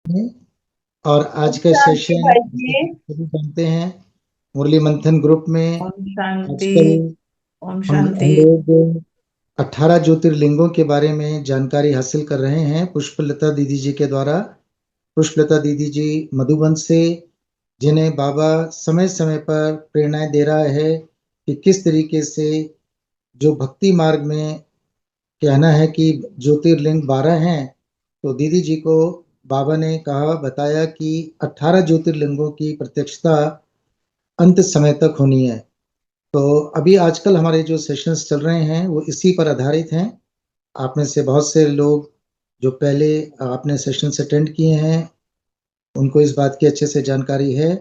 हैं। और आज का शांति सेशन भाई जैसे जी। कि सभी जानते हैं, मुरली मंथन ग्रुप में ओम शांति। आजकल ओम हम शांति। लोग 18 ज्योतिर्लिंगों के बारे में जानकारी हासिल कर रहे हैं पुष्पलता दीदी जी के द्वारा। पुष्पलता दीदी जी मधुबन से, जिन्हें बाबा समय समय पर प्रेरणाएं दे रहा है कि किस तरीके से जो भक्ति मार्ग में कहना है कि ज्योतिर्लिंग 12 हैं, तो दीदी जी को बाबा ने कहा बताया कि 18 ज्योतिर्लिंगों की प्रत्यक्षता अंत समय तक होनी है। तो अभी आजकल हमारे जो सेशंस चल रहे हैं वो इसी पर आधारित हैं। आप में से बहुत से लोग जो पहले आपने सेशंस अटेंड किए हैं उनको इस बात की अच्छे से जानकारी है,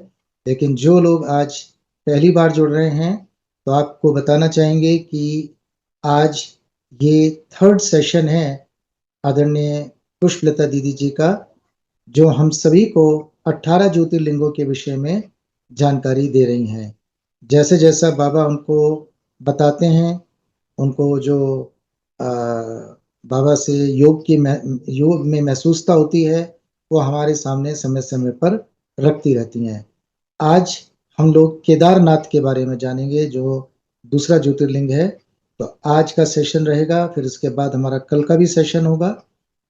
लेकिन जो लोग आज पहली बार जुड़ रहे हैं तो आपको बताना चाहेंगे कि आज ये थर्ड सेशन है आदरणीय पुष्पलता दीदी जी का, जो हम सभी को 18 ज्योतिर्लिंगों के विषय में जानकारी दे रही हैं। जैसे जैसा बाबा उनको बताते हैं, उनको जो आ, बाबा से योग में महसूसता होती है वो हमारे सामने समय समय पर रखती रहती हैं। आज हम लोग केदारनाथ के बारे में जानेंगे, जो दूसरा ज्योतिर्लिंग है। तो आज का सेशन रहेगा, फिर इसके बाद हमारा कल का भी सेशन होगा।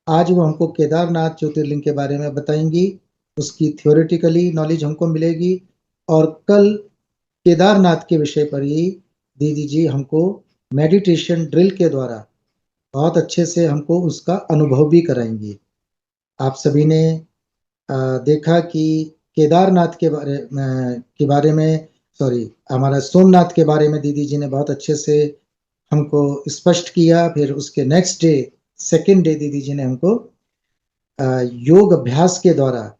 आज वो हमको केदारनाथ ज्योतिर्लिंग के बारे में बताएंगी, उसकी थ्योरेटिकली नॉलेज हमको मिलेगी। और कल केदारनाथ के विषय पर ही दीदी जी हमको मेडिटेशन ड्रिल के द्वारा बहुत अच्छे से हमको उसका अनुभव भी कराएंगी। आप सभी ने देखा कि केदारनाथ के बारे में सॉरी, हमारा सोमनाथ के बारे में दीदी जी ने बहुत अच्छे से हमको स्पष्ट किया। फिर उसके नेक्स्ट डे, सेकेंड डे, दीदी जी ने हमको योग अभ्यास के द्वारा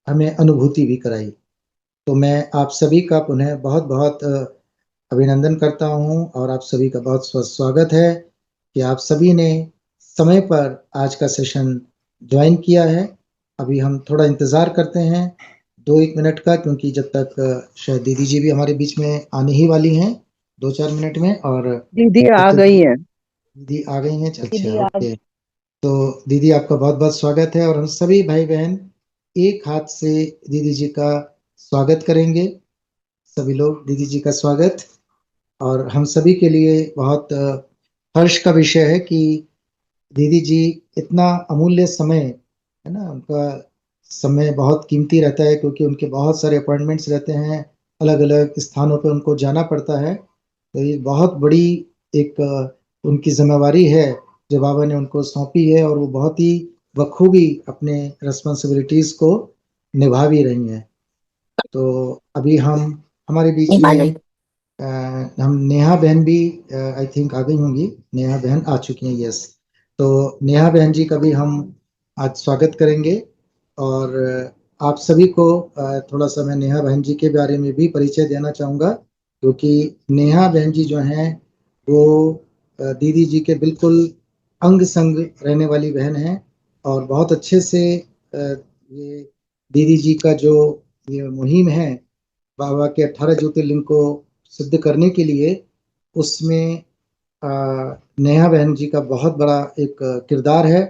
हमें अनुभूति भी कराई। तो मैं आप सभी का पुनः बहुत बहुत अभिनंदन करता हूं और आप सभी का बहुत स्वागत है कि आप सभी ने समय पर आज का सेशन ज्वाइन किया है। अभी हम थोड़ा इंतज़ार करते हैं 2-1 मिनट का, क्योंकि जब तक शायद दीदी जी भी हमारे बीच में आने ही वाली हैं 2-4 मिनट में। और दीदी जब आ तक गई है। दीदी आ गई हैं, दीदी अच्छा आ ओके। तो दीदी आपका बहुत बहुत स्वागत है, और हम सभी भाई बहन एक हाथ से दीदी जी का स्वागत करेंगे। सभी लोग दीदी जी का स्वागत। और हम सभी के लिए बहुत हर्ष का विषय है कि दीदी जी इतना अमूल्य समय है ना, उनका समय बहुत कीमती रहता है, क्योंकि उनके बहुत सारे अपॉइंटमेंट्स रहते हैं, अलग अलग स्थानों पे उनको जाना पड़ता है। तो ये बहुत बड़ी एक उनकी जिम्मेवारी है जो बाबा ने उनको सौंपी है, और वो बहुत ही बखूबी अपने रिस्पॉन्सिबिलिटीज को निभा भी रही हैं। तो अभी हम हमारे बीच में हम नेहा बहन भी आई थिंक आ गई होंगी। नेहा बहन आ चुकी हैं, यस। तो नेहा बहन जी का भी हम आज स्वागत करेंगे। और आप सभी को थोड़ा सा मैं नेहा बहन जी के बारे में भी परिचय देना चाहूँगा, क्योंकि नेहा बहन जी जो हैं वो दीदी जी के बिल्कुल अंग संग रहने वाली बहन हैं। और बहुत अच्छे से ये दीदी जी का जो ये मुहिम है बाबा के 18 ज्योतिर्लिंग को सिद्ध करने के लिए, उसमें अ, नेहा बहन जी का बहुत बड़ा एक किरदार है।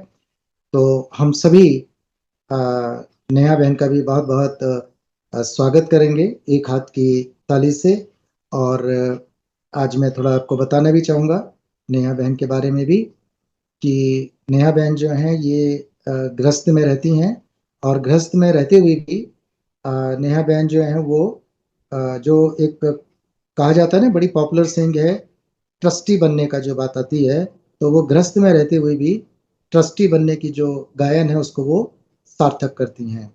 तो हम सभी अ, नेहा बहन का भी बहुत बहुत स्वागत करेंगे एक हाथ की ताली से। और आज मैं थोड़ा आपको बताना भी चाहूँगा नेहा बहन के बारे में भी, कि नेहा बहन जो हैं ये गृहस्थ में रहती हैं। और गृहस्थ में रहते हुए भी नेहा बहन जो हैं वो जो एक कहा जाता है ना, बड़ी पॉपुलर सेइंग है, ट्रस्टी बनने का जो बात आती है, तो वो गृहस्थ में रहते हुए भी ट्रस्टी बनने की जो गायन है उसको वो सार्थक करती हैं।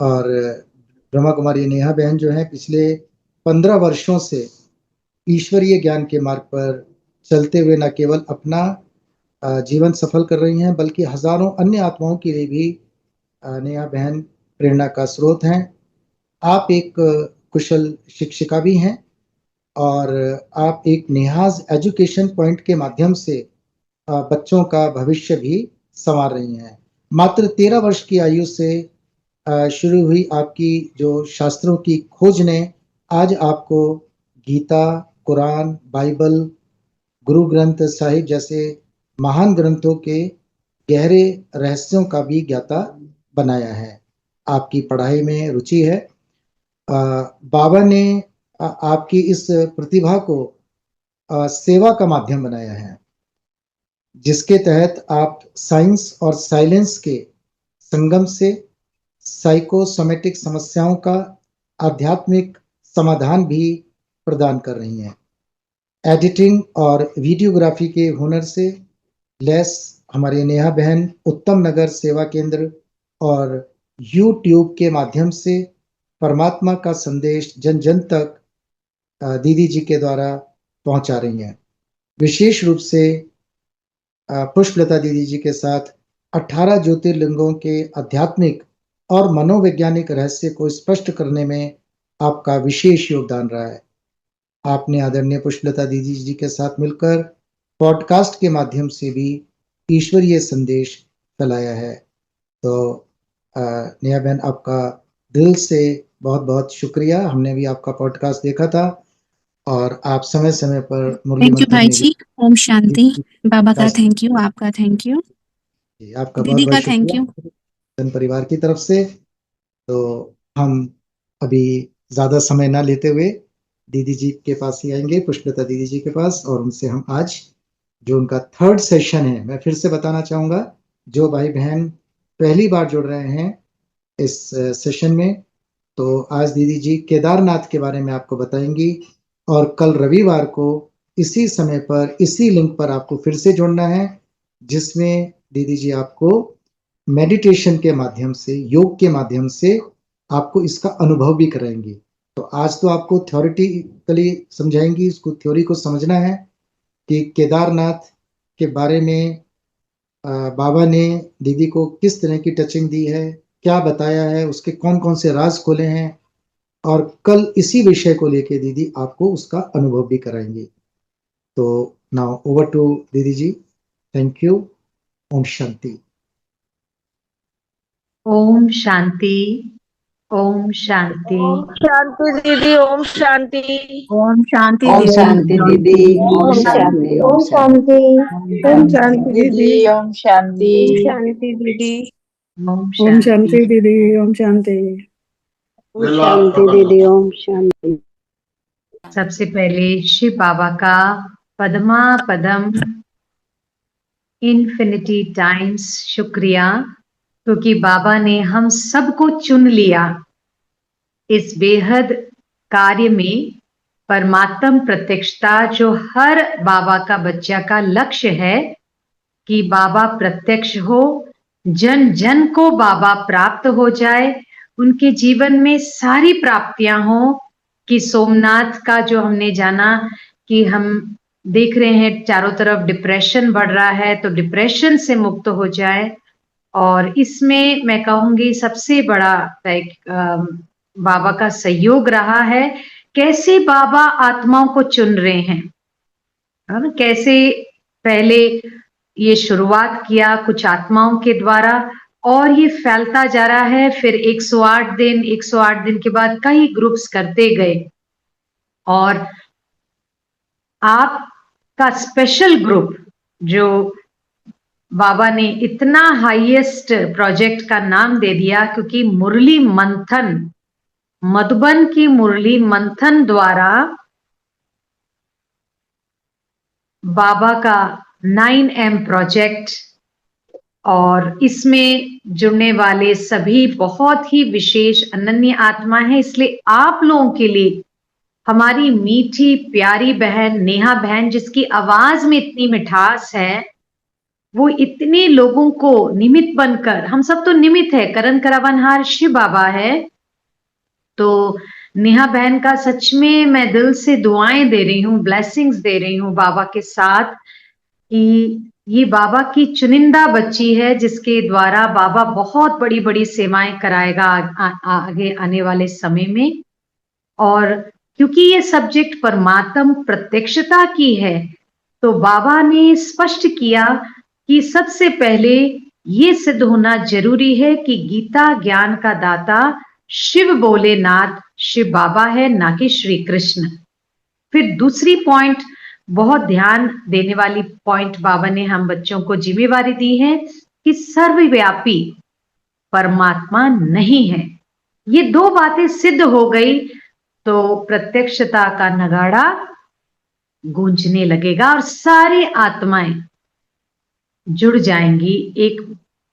और ब्रह्मा कुमारी नेहा बहन जो है पिछले 15 वर्षों से ईश्वरीय ज्ञान के मार्ग पर चलते हुए न केवल अपना जीवन सफल कर रही हैं, बल्कि हजारों अन्य आत्माओं के लिए भी नेहा बहन प्रेरणा का स्रोत हैं। आप एक कुशल शिक्षिका भी हैं, और आप एक नेहाज एजुकेशन पॉइंट के माध्यम से बच्चों का भविष्य भी संवार रही हैं। मात्र 13 वर्ष की आयु से शुरू हुई आपकी जो शास्त्रों की खोज ने आज आपको गीता, कुरान, बाइबल, गुरु ग्रंथ साहिब जैसे महान ग्रंथों के गहरे रहस्यों का भी ज्ञाता बनाया है। आपकी पढ़ाई में रुचि है। बाबा ने आपकी इस प्रतिभा को सेवा का माध्यम बनाया है, जिसके तहत आप साइंस और साइलेंस के संगम से साइकोसोमेटिक समस्याओं का आध्यात्मिक समाधान भी प्रदान कर रही हैं। एडिटिंग और वीडियोग्राफी के हुनर से लैस हमारी नेहा बहन उत्तम नगर सेवा केंद्र और यूट्यूब के माध्यम से परमात्मा का संदेश जन जन तक दीदी जी के द्वारा पहुंचा रही हैं। विशेष रूप से पुष्पलता दीदी जी के साथ 18 ज्योतिर्लिंगों के आध्यात्मिक और मनोवैज्ञानिक रहस्य को स्पष्ट करने में आपका विशेष योगदान रहा है। आपने आदरणीय पुष्पलता दीदी जी के साथ मिलकर पॉडकास्ट के माध्यम से भी ईश्वरीय संदेश फैलाया है। तो नेहा बहन, आपका दिल से बहुत बहुत शुक्रिया। हमने भी आपका पॉडकास्ट देखा था और आप समय समय पर मुरली थैंक यू मंथन भाई में जी। ओम शांति। बाबा का थैंक यू, आपका थैंक यू, आपका बहुत दीदी बहुत का थैंक यू। शुक्रिया धन परिवार की तरफ से। तो हम अभी ज्यादा समय ना लेते हुए दीदी जी के पास ही आएंगे, पुष्पलता दीदी जी के पास, और उनसे हम आज जो उनका थर्ड सेशन है, मैं फिर से बताना चाहूंगा, जो भाई बहन पहली बार जुड़ रहे हैं इस सेशन में, तो आज दीदी जी केदारनाथ के बारे में आपको बताएंगी और कल रविवार को इसी समय पर इसी लिंक पर आपको फिर से जुड़ना है, जिसमें दीदी जी आपको मेडिटेशन के माध्यम से, योग के माध्यम से आपको इसका अनुभव भी कराएंगी। तो आज तो आपको थ्योरेटिकली समझाएंगी, इसको थ्योरी को समझना है कि केदारनाथ के बारे में बाबा ने दीदी को किस तरह की टचिंग दी है, क्या बताया है, उसके कौन कौन से राज खोले हैं, और कल इसी विषय को लेके दीदी आपको उसका अनुभव भी कराएंगे। तो नाउ ओवर टू दीदी जी। Thank you. ओम शांति। ओम शांति। ओम शांति। ओम शांति दीदी, ओम शांति। ओम शांति ओम दीदी। शांति दीदी, ओम शांति, ओम शांति, ओम शांति दीदी, ओम शांति। शांति दीदी, ओम शांति दीदी। ओम शांति। ओम शांति दीदी, ओम शांति। सबसे पहले शिव बाबा का पद्मा पदम इन्फिनिटी टाइम्स शुक्रिया, क्योंकि बाबा ने हम सबको चुन लिया इस बेहद कार्य में। परमात्म प्रत्यक्षता जो हर बाबा का बच्चा का लक्ष्य है कि बाबा प्रत्यक्ष हो, जन जन को बाबा प्राप्त हो जाए, उनके जीवन में सारी प्राप्तियां हो। कि सोमनाथ का जो हमने जाना कि हम देख रहे हैं चारों तरफ डिप्रेशन बढ़ रहा है, तो डिप्रेशन से मुक्त हो जाए। और इसमें मैं कहूंगी सबसे बड़ा बाबा का सहयोग रहा है। कैसे बाबा आत्माओं को चुन रहे हैं, कैसे पहले ये शुरुआत किया कुछ आत्माओं के द्वारा, और ये फैलता जा रहा है। फिर 108 दिन के बाद कई ग्रुप्स करते गए, और आपका स्पेशल ग्रुप जो बाबा ने इतना हाईएस्ट प्रोजेक्ट का नाम दे दिया, क्योंकि मुरली मंथन, मधुबन की मुरली मंथन द्वारा बाबा का 9M प्रोजेक्ट, और इसमें जुड़ने वाले सभी बहुत ही विशेष अनन्य आत्मा है। इसलिए आप लोगों के लिए हमारी मीठी प्यारी बहन नेहा बहन, जिसकी आवाज में इतनी मिठास है, वो इतने लोगों को निमित्त बनकर, हम सब तो निमित्त है, करण करावनहार शिव बाबा है। तो नेहा बहन का सच में मैं दिल से दुआएं दे रही हूँ, ब्लेसिंग्स दे रही हूँ बाबा के साथ, कि ये बाबा की चुनिंदा बच्ची है, जिसके द्वारा बाबा बहुत बड़ी बड़ी सेवाएं कराएगा आगे आने वाले समय में। और क्योंकि ये सब्जेक्ट परमात्म प्रत्यक्षता की है, तो बाबा ने स्पष्ट किया कि सबसे पहले ये सिद्ध होना जरूरी है कि गीता ज्ञान का दाता शिव भोलेनाथ शिव बाबा है, ना कि श्री कृष्ण। फिर दूसरी बहुत ध्यान देने वाली पॉइंट बाबा ने हम बच्चों को जिम्मेवारी दी है कि सर्वव्यापी परमात्मा नहीं है। ये दो बातें सिद्ध हो गई तो प्रत्यक्षता का नगाड़ा गूंजने लगेगा और सारी आत्माएं जुड़ जाएंगी एक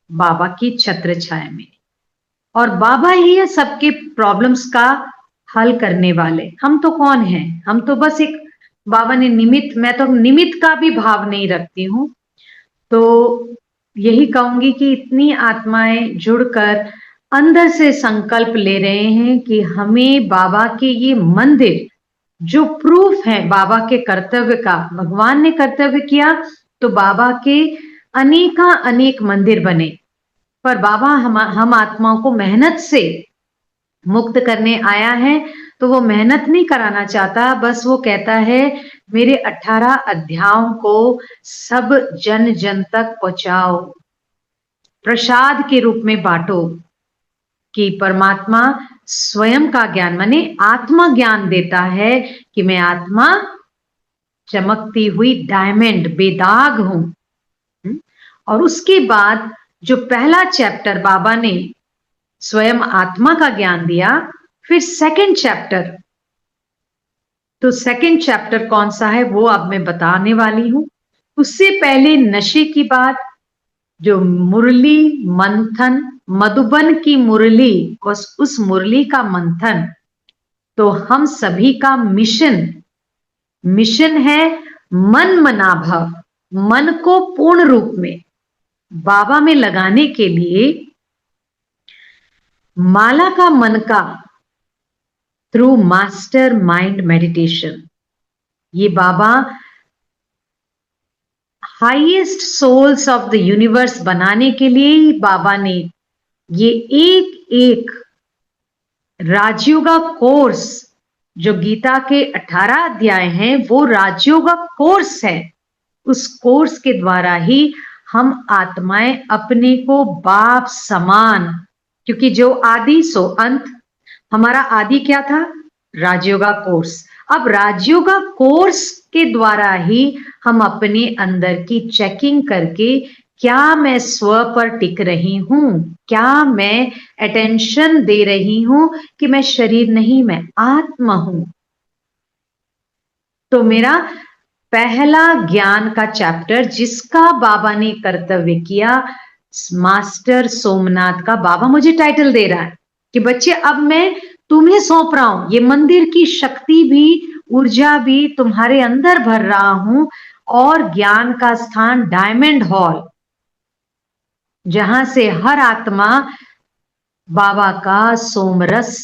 बाबा की छत्र छाया में, और बाबा ही है सबके प्रॉब्लम्स का हल करने वाले। हम तो कौन हैं? हम तो बस एक, बाबा ने निमित्त, मैं तो निमित्त का भी भाव नहीं रखती हूं। तो यही कहूंगी कि इतनी आत्माएं जुड़कर अंदर से संकल्प ले रहे हैं कि हमें बाबा के ये मंदिर जो प्रूफ है बाबा के कर्तव्य का, भगवान ने कर्तव्य किया तो बाबा के अनेक मंदिर बने, पर बाबा हम आत्माओं को मेहनत से मुक्त करने आया है, तो वो मेहनत नहीं कराना चाहता, बस वो कहता है मेरे 18 अध्यायों को सब जन जन तक पहुंचाओ, प्रसाद के रूप में बांटो, कि परमात्मा स्वयं का ज्ञान माने आत्मा ज्ञान देता है कि मैं आत्मा चमकती हुई डायमंड बेदाग हूं। और उसके बाद जो पहला चैप्टर बाबा ने स्वयं आत्मा का ज्ञान दिया, फिर सेकंड चैप्टर, तो सेकंड चैप्टर कौन सा है वो अब मैं बताने वाली हूं। उससे पहले नशे की बात, जो मुरली मंथन, मधुबन की मुरली, उस मुरली का मंथन, तो हम सभी का मिशन है मन मनाभव, मन को पूर्ण रूप में बाबा में लगाने के लिए माला का मन का थ्रू मास्टर माइंड मेडिटेशन। ये बाबा highest souls of the universe बनाने के लिए ही बाबा ने ये एक राजयोगा कोर्स, जो गीता के 18 अध्याय हैं वो राजयोगा कोर्स है। उस कोर्स के द्वारा ही हम आत्माएं अपने को बाप समान, क्योंकि जो आदि सो अंत, हमारा आदि क्या था? राजयोगा कोर्स। अब राजयोगा कोर्स के द्वारा ही हम अपने अंदर की चेकिंग करके, क्या मैं स्व पर टिक रही हूं, क्या मैं अटेंशन दे रही हूं कि मैं शरीर नहीं, मैं आत्मा हूं। तो मेरा पहला ज्ञान का चैप्टर जिसका बाबा ने कर्तव्य किया, मास्टर सोमनाथ का, बाबा मुझे टाइटल दे रहा है कि बच्चे अब मैं तुम्हें सौंप रहा हूं, ये मंदिर की शक्ति भी, ऊर्जा भी तुम्हारे अंदर भर रहा हूं, और ज्ञान का स्थान डायमंड हॉल, जहां से हर आत्मा बाबा का सोमरस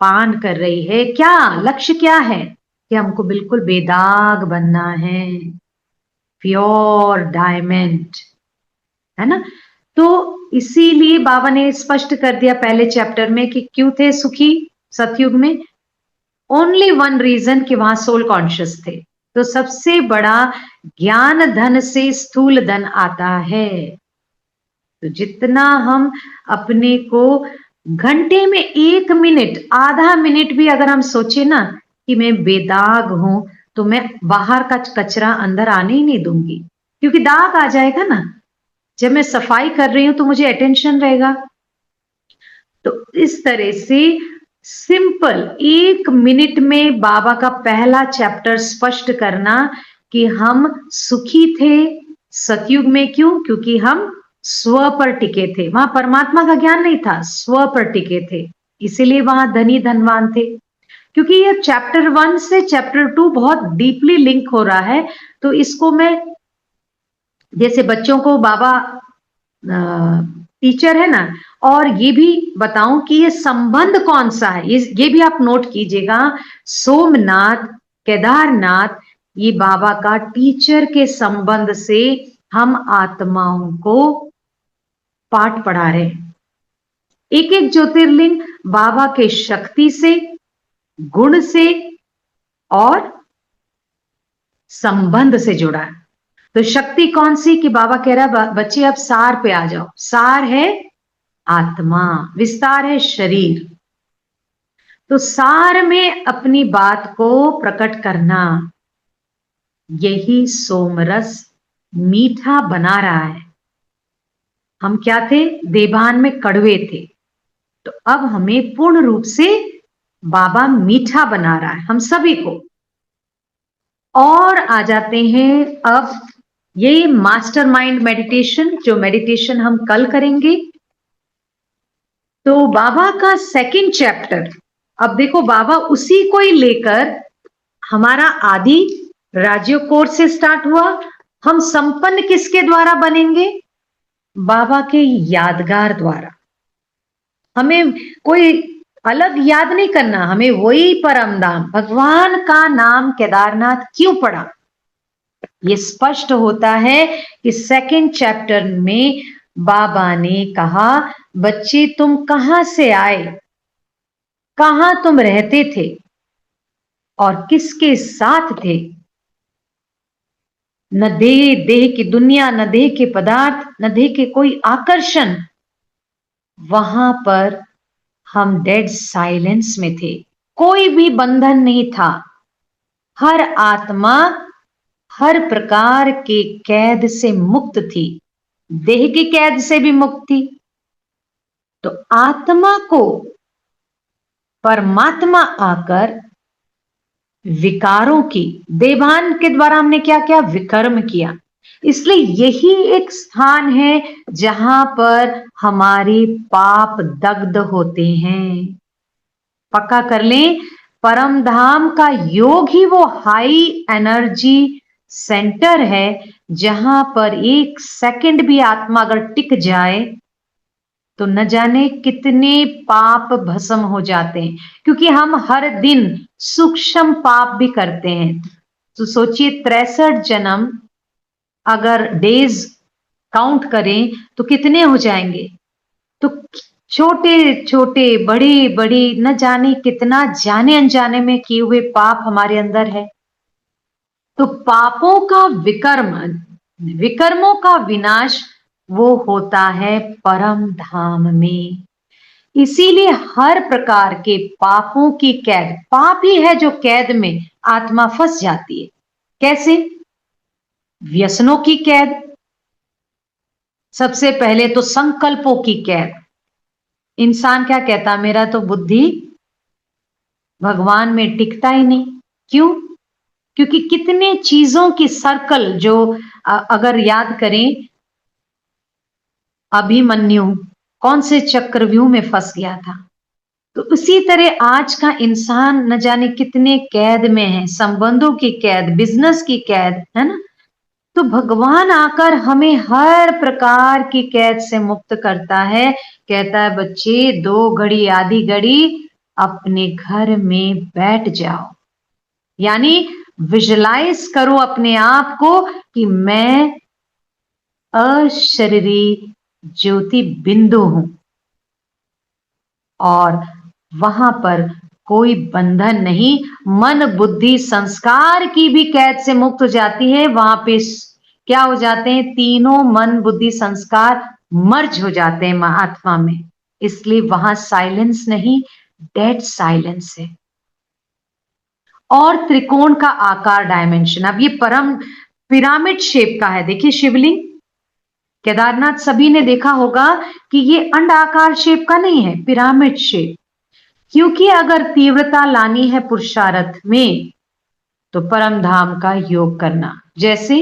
पान कर रही है। क्या लक्ष्य क्या है? कि हमको बिल्कुल बेदाग बनना है, प्योर डायमंड, है ना। तो इसीलिए बाबा ने स्पष्ट कर दिया पहले चैप्टर में कि क्यों थे सुखी सतयुग में। ओनली वन रीजन कि वहां सोल कॉन्शियस थे। तो सबसे बड़ा ज्ञान धन से स्थूल धन आता है। तो जितना हम अपने को घंटे में 1 मिनट, आधा मिनट भी अगर हम सोचे ना कि मैं बेदाग हूं, तो मैं बाहर का कचरा अंदर आने ही नहीं दूंगी, क्योंकि दाग आ जाएगा ना। जब मैं सफाई कर रही हूं तो मुझे अटेंशन रहेगा। तो इस तरह से सिंपल 1 मिनट में बाबा का पहला चैप्टर स्पष्ट करना कि हम सुखी थे सतयुग में। क्यों? क्योंकि हम स्व पर टिके थे, वहां परमात्मा का ज्ञान नहीं था, स्व पर टिके थे, इसीलिए वहां धनी धनवान थे। क्योंकि ये चैप्टर 1 से चैप्टर 2 बहुत डीपली लिंक हो रहा है, तो इसको मैं, जैसे बच्चों को बाबा टीचर है ना, और ये भी बताऊं कि ये संबंध कौन सा है, ये भी आप नोट कीजिएगा। सोमनाथ, केदारनाथ, ये बाबा का टीचर के संबंध से हम आत्माओं को पाठ पढ़ा रहे हैं। एक एक ज्योतिर्लिंग बाबा के शक्ति से, गुण से और संबंध से जुड़ा है। तो शक्ति कौन सी? कि बाबा कह रहा है बच्चे अब सार पे आ जाओ। सार है आत्मा, विस्तार है शरीर। तो सार में अपनी बात को प्रकट करना, यही सोमरस मीठा बना रहा है। हम क्या थे? देवान में कड़वे थे। तो अब हमें पूर्ण रूप से बाबा मीठा बना रहा है हम सभी को। और आ जाते हैं अब ये मास्टरमाइंड मेडिटेशन, जो मेडिटेशन हम कल करेंगे। तो बाबा का सेकंड चैप्टर, अब देखो बाबा उसी को ही लेकर, हमारा आदि राजयोग कोर्स से स्टार्ट हुआ। हम संपन्न किसके द्वारा बनेंगे? बाबा के यादगार द्वारा। हमें कोई अलग याद नहीं करना, हमें वही परम धाम भगवान का नाम केदारनाथ क्यों पड़ा, ये स्पष्ट होता है कि सेकंड चैप्टर में बाबा ने कहा, बच्चे तुम कहां से आए, कहां तुम रहते थे और किसके साथ थे? न देह की दुनिया, न देह के पदार्थ, न देह के कोई आकर्षण। वहां पर हम डेड साइलेंस में थे, कोई भी बंधन नहीं था। हर आत्मा हर प्रकार के कैद से मुक्त थी, देह की कैद से भी मुक्त थी। तो आत्मा को परमात्मा आकर विकारों की, देवान के द्वारा हमने क्या किया? विकर्म किया। इसलिए यही एक स्थान है जहां पर हमारे पाप दग्ध होते हैं। पक्का कर लें, परम धाम का योग ही वो हाई एनर्जी सेंटर है जहां पर एक सेकंड भी आत्मा अगर टिक जाए तो न जाने कितने पाप भस्म हो जाते हैं, क्योंकि हम हर दिन सूक्ष्म पाप भी करते हैं। तो सोचिए 63 जन्म अगर डेज काउंट करें तो कितने हो जाएंगे? तो छोटे छोटे बड़े बड़े न जाने कितना जाने अनजाने में किए हुए पाप हमारे अंदर है। तो पापों का विकर्म, विकर्मों का विनाश वो होता है परम धाम में। इसीलिए हर प्रकार के पापों की कैद, पाप ही है जो कैद में आत्मा फंस जाती है। कैसे? व्यसनों की कैद, सबसे पहले तो संकल्पों की कैद। इंसान क्या कहता, मेरा तो बुद्धि भगवान में टिकता ही नहीं। क्यों? क्योंकि कितने चीजों की सर्कल, जो अगर याद करें, अभिमन्यु कौन से चक्रव्यूह में फंस गया था, तो उसी तरह आज का इंसान न जाने कितने कैद में है, संबंधों की कैद, बिजनेस की कैद, है ना। तो भगवान आकर हमें हर प्रकार की कैद से मुक्त करता है। कहता है, बच्चे 2 घड़ी आधी घड़ी अपने घर में बैठ जाओ, यानी विजुलाइज करो अपने आप को कि मैं अशरीरी ज्योति बिंदु हूं, और वहां पर कोई बंधन नहीं। मन बुद्धि संस्कार की भी कैद से मुक्त हो जाती है। वहां पे क्या हो जाते हैं? तीनों मन बुद्धि संस्कार मर्ज हो जाते हैं आत्मा में। इसलिए वहां साइलेंस नहीं, डेड साइलेंस है। और त्रिकोण का आकार, डायमेंशन, अब ये परम पिरामिड शेप का है। देखिए शिवलिंग केदारनाथ सभी ने देखा होगा कि ये अंडाकार शेप का नहीं है, पिरामिड शेप। क्योंकि अगर तीव्रता लानी है पुरुषार्थ में तो परम धाम का योग करना, जैसे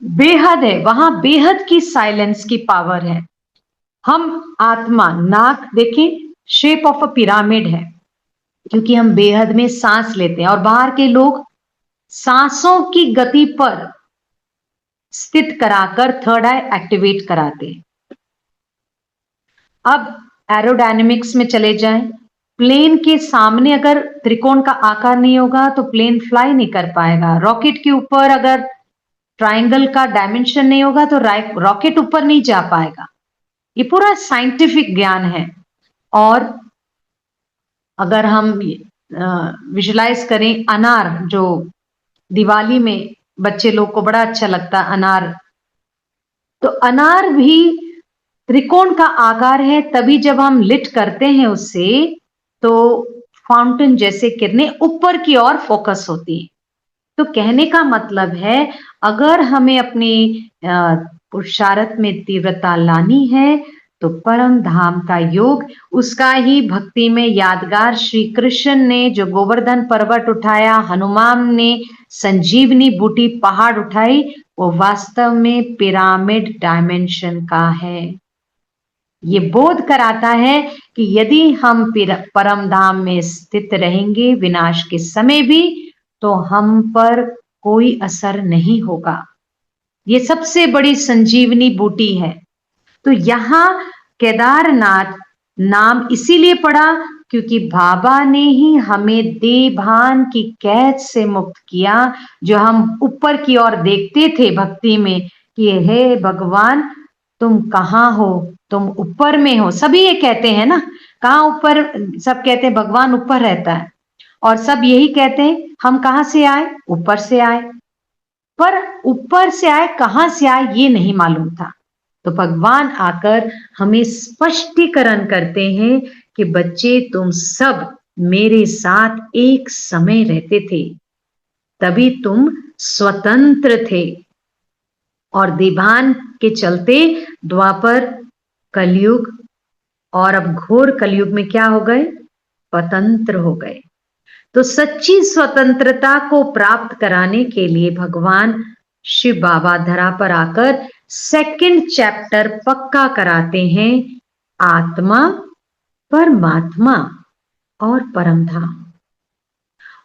बेहद है, वहां बेहद की साइलेंस की पावर है। हम आत्मा, नाक देखें, शेप ऑफ अ पिरामिड है, क्योंकि हम बेहद में सांस लेते हैं, और बाहर के लोग सांसों की गति पर स्थित कराकर थर्ड आई एक्टिवेट कराते हैं। अब एरोडायनेमिक्स में चले जाएं, प्लेन के सामने अगर त्रिकोण का आकार नहीं होगा तो प्लेन फ्लाई नहीं कर पाएगा। रॉकेट के ऊपर अगर ट्रायंगल का डायमेंशन नहीं होगा तो रॉकेट ऊपर नहीं जा पाएगा। ये पूरा साइंटिफिक ज्ञान है। और अगर हम विजुलाइज करें, अनार, जो दिवाली में बच्चे लोग को बड़ा अच्छा लगता है अनार, तो अनार भी त्रिकोण का आकार है। तभी जब हम लिट करते हैं उससे तो फाउंटेन जैसे किरणें ऊपर की ओर फोकस होती है। तो कहने का मतलब है, अगर हमें अपनी पुरुषार्थ में तीव्रता लानी है तो परम धाम का योग, उसका ही भक्ति में यादगार श्री कृष्ण ने जो गोवर्धन पर्वत उठाया, हनुमान ने संजीवनी बूटी पहाड़ उठाई, वो वास्तव में पिरामिड डायमेंशन का है। ये बोध कराता है कि यदि हम परम धाम में स्थित रहेंगे विनाश के समय भी, तो हम पर कोई असर नहीं होगा। ये सबसे बड़ी संजीवनी बूटी है। तो यहाँ केदारनाथ नाम इसीलिए पड़ा क्योंकि बाबा ने ही हमें देभान की कैद से मुक्त किया। जो हम ऊपर की ओर देखते थे भक्ति में कि हे भगवान तुम कहाँ हो, तुम ऊपर में हो, सभी ये कहते हैं ना, कहाँ ऊपर, सब कहते हैं भगवान ऊपर रहता है, और सब यही कहते हैं हम कहाँ से आए, ऊपर से आए। पर ऊपर से आए, कहां से आए, ये नहीं मालूम था। तो भगवान आकर हमें स्पष्टीकरण करते हैं कि बच्चे तुम सब मेरे साथ एक समय रहते थे, तभी तुम स्वतंत्र थे। और देभान के चलते द्वापर, कलयुग और अब घोर कलयुग में क्या हो गए, स्वतंत्र हो गए। तो सच्ची स्वतंत्रता को प्राप्त कराने के लिए भगवान शिव बाबा धरा पर आकर सेकंड चैप्टर पक्का कराते हैं, आत्मा, परमात्मा और परमधाम।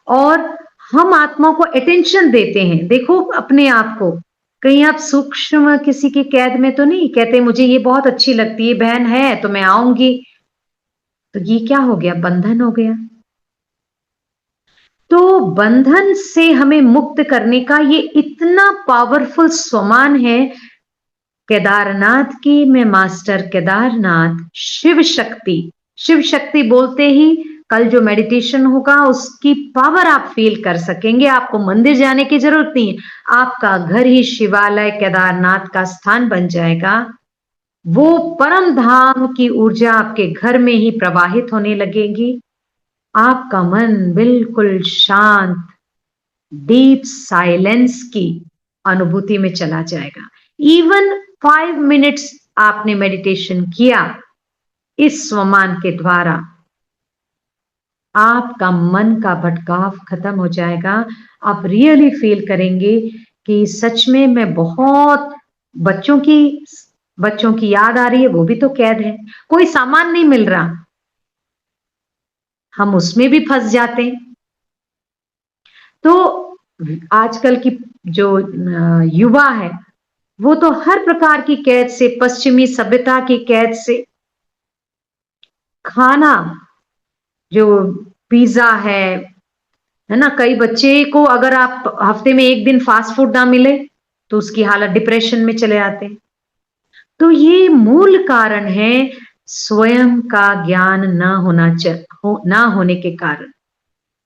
और हम आत्मा को अटेंशन देते हैं। देखो अपने आप को, कहीं आप सूक्ष्म किसी की कैद में तो नहीं, कहते मुझे ये बहुत अच्छी लगती है, बहन है तो मैं आऊंगी, तो ये क्या हो गया, बंधन हो गया। तो बंधन से हमें मुक्त करने का ये इतना पावरफुल स्वमान है केदारनाथ की। मैं मास्टर केदारनाथ शिव शक्ति, शिव शक्ति बोलते ही कल जो मेडिटेशन होगा उसकी पावर आप फील कर सकेंगे। आपको मंदिर जाने की जरूरत नहीं है, आपका घर ही शिवालय केदारनाथ का स्थान बन जाएगा। वो परम धाम की ऊर्जा आपके घर में ही प्रवाहित होने लगेगी। आपका मन बिल्कुल शांत, डीप साइलेंस की अनुभूति में चला जाएगा। इवन 5 मिनट्स आपने मेडिटेशन किया इस स्वमान के द्वारा, आपका मन का भटकाव खत्म हो जाएगा। आप रियली फील करेंगे कि सच में मैं बहुत, बच्चों की याद आ रही है, वो भी तो कैद है, कोई सामान नहीं मिल रहा, हम उसमें भी फंस जाते हैं। तो आजकल की जो युवा है वो तो हर प्रकार की कैद से, पश्चिमी सभ्यता की कैद से, खाना जो पिज्जा है ना, कई बच्चे को अगर आप हफ्ते में एक दिन फास्ट फूड ना मिले तो उसकी हालत डिप्रेशन में चले आते हैं। तो ये मूल कारण है स्वयं का ज्ञान ना होने के कारण।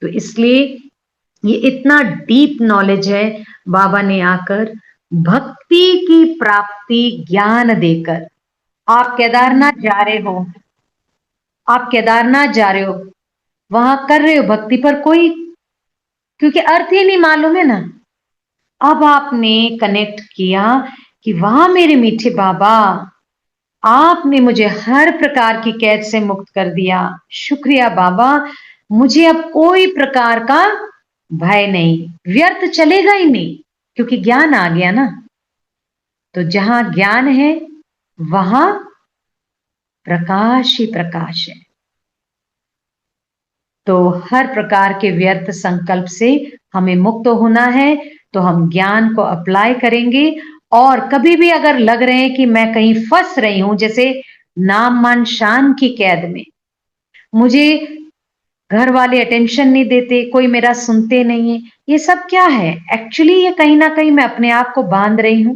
तो इसलिए ये इतना डीप नॉलेज है, बाबा ने आकर भक्ति की प्राप्ति ज्ञान देकर। आप केदारनाथ जा रहे हो, आप केदारनाथ जा रहे हो, वहां कर रहे हो भक्ति, पर कोई, क्योंकि अर्थ ही नहीं मालूम है ना। अब आपने कनेक्ट किया कि वाह मेरे मीठे बाबा, आपने मुझे हर प्रकार की कैद से मुक्त कर दिया, शुक्रिया बाबा, मुझे अब कोई प्रकार का भय नहीं, व्यर्थ चलेगा ही नहीं, क्योंकि ज्ञान आ गया ना। तो जहां ज्ञान है वहां प्रकाश ही प्रकाश है। तो हर प्रकार के व्यर्थ संकल्प से हमें मुक्त होना है, तो हम ज्ञान को अप्लाई करेंगे। और कभी भी अगर लग रहे हैं कि मैं कहीं फंस रही हूं, जैसे नाम मान शान की कैद में, मुझे घर वाले अटेंशन नहीं देते, कोई मेरा सुनते नहीं है, ये सब क्या है, एक्चुअली ये कहीं ना कहीं मैं अपने आप को बांध रही हूं।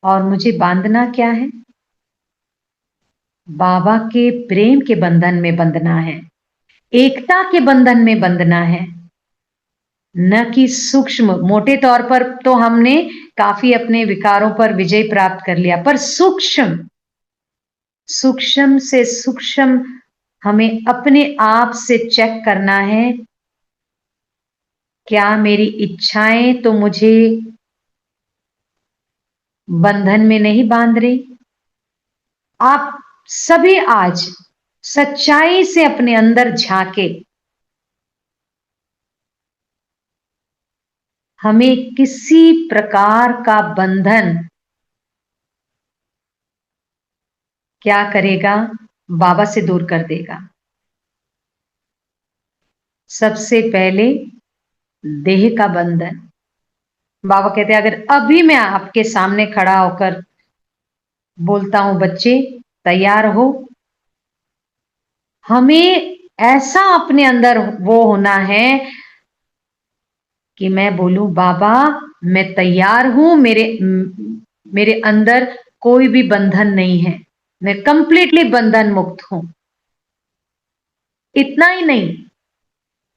और मुझे बांधना क्या है, बाबा के प्रेम के बंधन में बंधना है, एकता के बंधन में बंधना है, न कि सूक्ष्म। मोटे तौर पर तो हमने काफी अपने विकारों पर विजय प्राप्त कर लिया, पर सूक्ष्म से सूक्ष्म हमें अपने आप से चेक करना है, क्या मेरी इच्छाएं तो मुझे बंधन में नहीं बांध रही। आप सभी आज सच्चाई से अपने अंदर झांके। हमें किसी प्रकार का बंधन क्या करेगा? बाबा से दूर कर देगा। सबसे पहले देह का बंधन। बाबा कहते हैं अगर अभी मैं आपके सामने खड़ा होकर बोलता हूं बच्चे तैयार हो, हमें ऐसा अपने अंदर वो होना है कि मैं बोलूं बाबा मैं तैयार हूं, मेरे अंदर कोई भी बंधन नहीं है, मैं कंप्लीटली बंधन मुक्त हूं। इतना ही नहीं,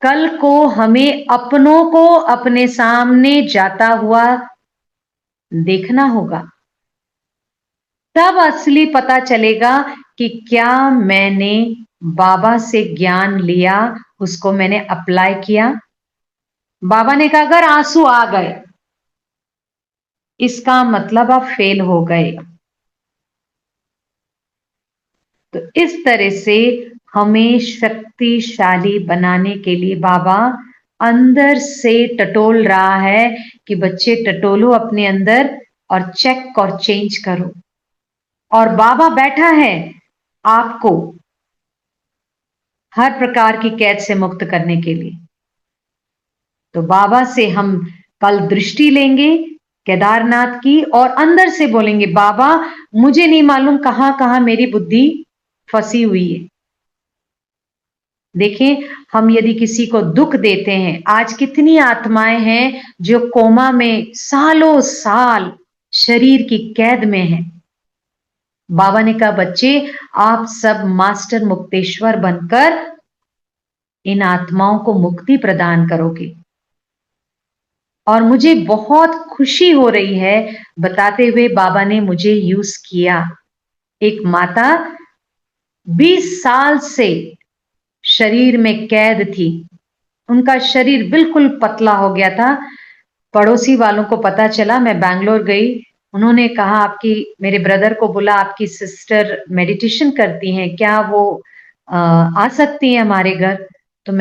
कल को हमें अपनों को अपने सामने जाता हुआ देखना होगा, तब असली पता चलेगा कि क्या मैंने बाबा से ज्ञान लिया, उसको मैंने अप्लाई किया। बाबा ने कहा अगर आंसू आ गए इसका मतलब आप फेल हो गए। तो इस तरह से हमें शक्तिशाली बनाने के लिए बाबा अंदर से टटोल रहा है कि बच्चे टटोलो अपने अंदर और चेक और चेंज करो। और बाबा बैठा है आपको हर प्रकार की कैद से मुक्त करने के लिए। तो बाबा से हम कल दृष्टि लेंगे केदारनाथ की और अंदर से बोलेंगे बाबा मुझे नहीं मालूम कहां कहां मेरी बुद्धि फंसी हुई है। देखें हम यदि किसी को दुख देते हैं, आज कितनी आत्माएं हैं जो कोमा में सालों साल शरीर की कैद में हैं। बाबा ने कहा बच्चे आप सब मास्टर मुक्तेश्वर बनकर इन आत्माओं को मुक्ति प्रदान करोगे। और मुझे बहुत खुशी हो रही है बताते हुए बाबा ने मुझे यूज किया। एक माता 20 साल से शरीर में कैद थी, उनका शरीर बिल्कुल पतला हो गया था। पड़ोसी वालों को पता चला, मैं बैंगलोर गई, उन्होंने कहा आपकी, मेरे ब्रदर को बोला आपकी सिस्टर मेडिटेशन करती हैं, क्या वो आ सकती हैं हमारे घर? तो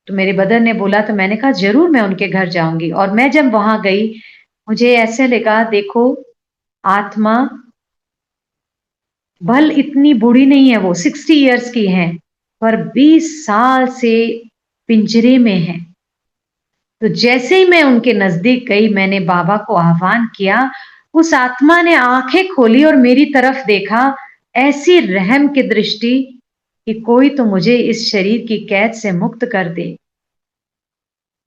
मेरे ब्रदर ने बोला, तो मैंने कहा जरूर मैं उनके घर जाऊंगी। और मैं जब वहां गई मुझे ऐसे लगा देखो आत्मा भल इतनी बूढ़ी नहीं है, वो 60 इयर्स की है, पर 20 साल से पिंजरे में है। तो जैसे ही मैं उनके नजदीक गई मैंने बाबा को आह्वान किया, उस आत्मा ने आंखें खोली और मेरी तरफ देखा, ऐसी रहम की दृष्टि कि कोई तो मुझे इस शरीर की कैद से मुक्त कर दे।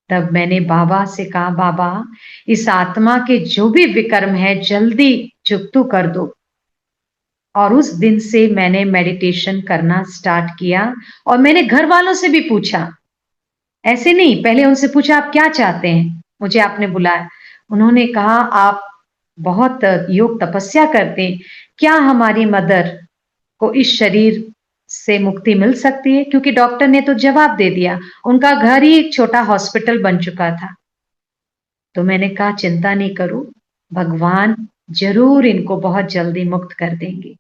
तब मैंने बाबा से कहा बाबा इस आत्मा के जो भी विकर्म है जल्दी चुकतू कर दो। और उस दिन से मैंने मेडिटेशन करना स्टार्ट किया। और मैंने घर वालों से भी पूछा, ऐसे नहीं, पहले उनसे पूछा आप क्या चाहते हैं, मुझे आपने बुलाया। उन्होंने कहा आप बहुत योग तपस्या करते हैं, क्या हमारी मदर को इस शरीर से मुक्ति मिल सकती है? क्योंकि डॉक्टर ने तो जवाब दे दिया, उनका घर ही एक छोटा हॉस्पिटल बन चुका था। तो मैंने कहा चिंता नहीं करो, भगवान जरूर इनको बहुत जल्दी मुक्त कर देंगे।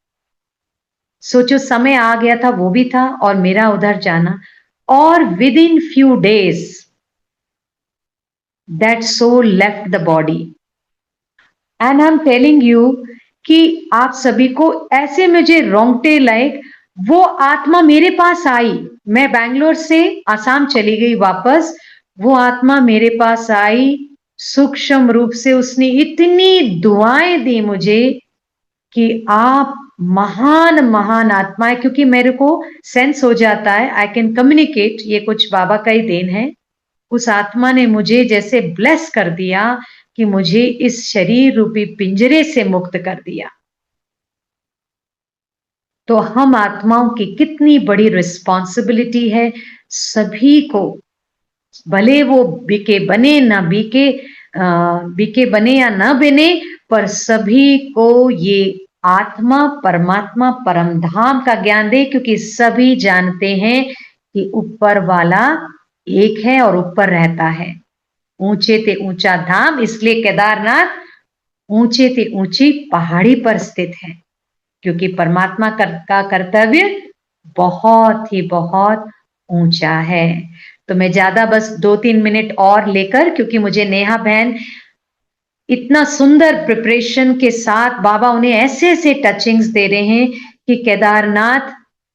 सोचो समय आ गया था, वो भी था और मेरा उधर जाना, और within few days that soul left the body. And I am telling you कि आप सभी को ऐसे मुझे रोंगटे लाइक वो आत्मा मेरे पास आई। मैं बैंगलोर से आसाम चली गई वापस, वो आत्मा मेरे पास आई सूक्ष्म रूप से, उसने इतनी दुआएं दी मुझे कि आप महान महान आत्मा है। क्योंकि मेरे को सेंस हो जाता है, आई कैन कम्युनिकेट, ये कुछ बाबा का ही देन है। उस आत्मा ने मुझे जैसे ब्लेस कर दिया कि मुझे इस शरीर रूपी पिंजरे से मुक्त कर दिया। तो हम आत्माओं की कितनी बड़ी रिस्पॉन्सिबिलिटी है, सभी को, भले वो बीके बने ना बीके, बीके बने या ना बने, पर सभी को ये आत्मा परमात्मा परम धाम का ज्ञान दे। क्योंकि सभी जानते हैं कि ऊपर वाला एक है और ऊपर रहता है, ऊंचे ते ऊंचा धाम, इसलिए केदारनाथ ऊंचे से ऊंची पहाड़ी पर स्थित है, क्योंकि परमात्मा का कर्तव्य बहुत ही बहुत ऊंचा है। तो मैं ज्यादा बस 2-3 मिनट और लेकर, क्योंकि मुझे नेहा बहन इतना सुंदर प्रिपरेशन के साथ बाबा उन्हें ऐसे ऐसे टचिंग्स दे रहे हैं कि केदारनाथ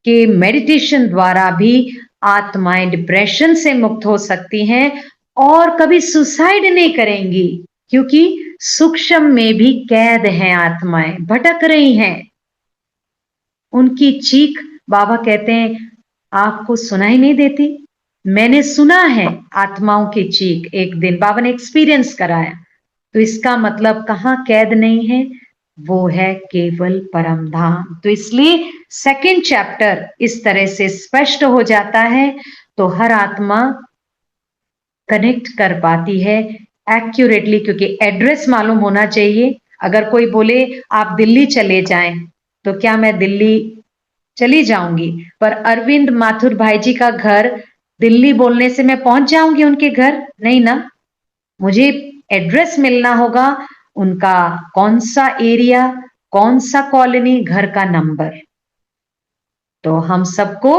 के मेडिटेशन द्वारा भी आत्माएं डिप्रेशन से मुक्त हो सकती हैं और कभी सुसाइड नहीं करेंगी, क्योंकि सूक्ष्म में भी कैद हैं, आत्माएं भटक रही हैं। उनकी चीख बाबा कहते हैं आपको सुनाई नहीं देती? मैंने सुना है आत्माओं की चीख, एक दिन बाबा ने एक्सपीरियंस कराया। तो इसका मतलब कहाँ कैद नहीं है? वो है केवल परम धाम। तो इसलिए सेकंड चैप्टर इस तरह से स्पष्ट हो जाता है, तो हर आत्मा कनेक्ट कर पाती है एक्यूरेटली, क्योंकि एड्रेस मालूम होना चाहिए। अगर कोई बोले आप दिल्ली चले जाएं, तो क्या मैं दिल्ली चली जाऊंगी? पर अरविंद माथुर भाई जी का घर दिल्ली बोलने से मैं पहुंच जाऊंगी उनके घर? नहीं ना, मुझे एड्रेस मिलना होगा, उनका कौन सा एरिया, कौन सा कॉलोनी, घर का नंबर। तो हम सबको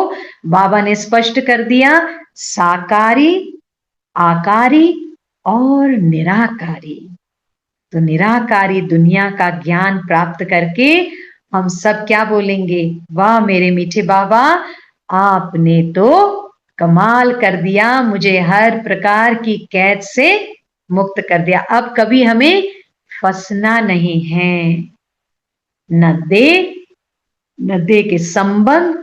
बाबा ने स्पष्ट कर दिया, साकारी, आकारी और निराकारी। तो निराकारी दुनिया का ज्ञान प्राप्त करके हम सब क्या बोलेंगे? वाह मेरे मीठे बाबा, आपने तो कमाल कर दिया, मुझे हर प्रकार की कैद से मुक्त कर दिया। अब कभी हमें फंसना नहीं है, न दे के संबंध,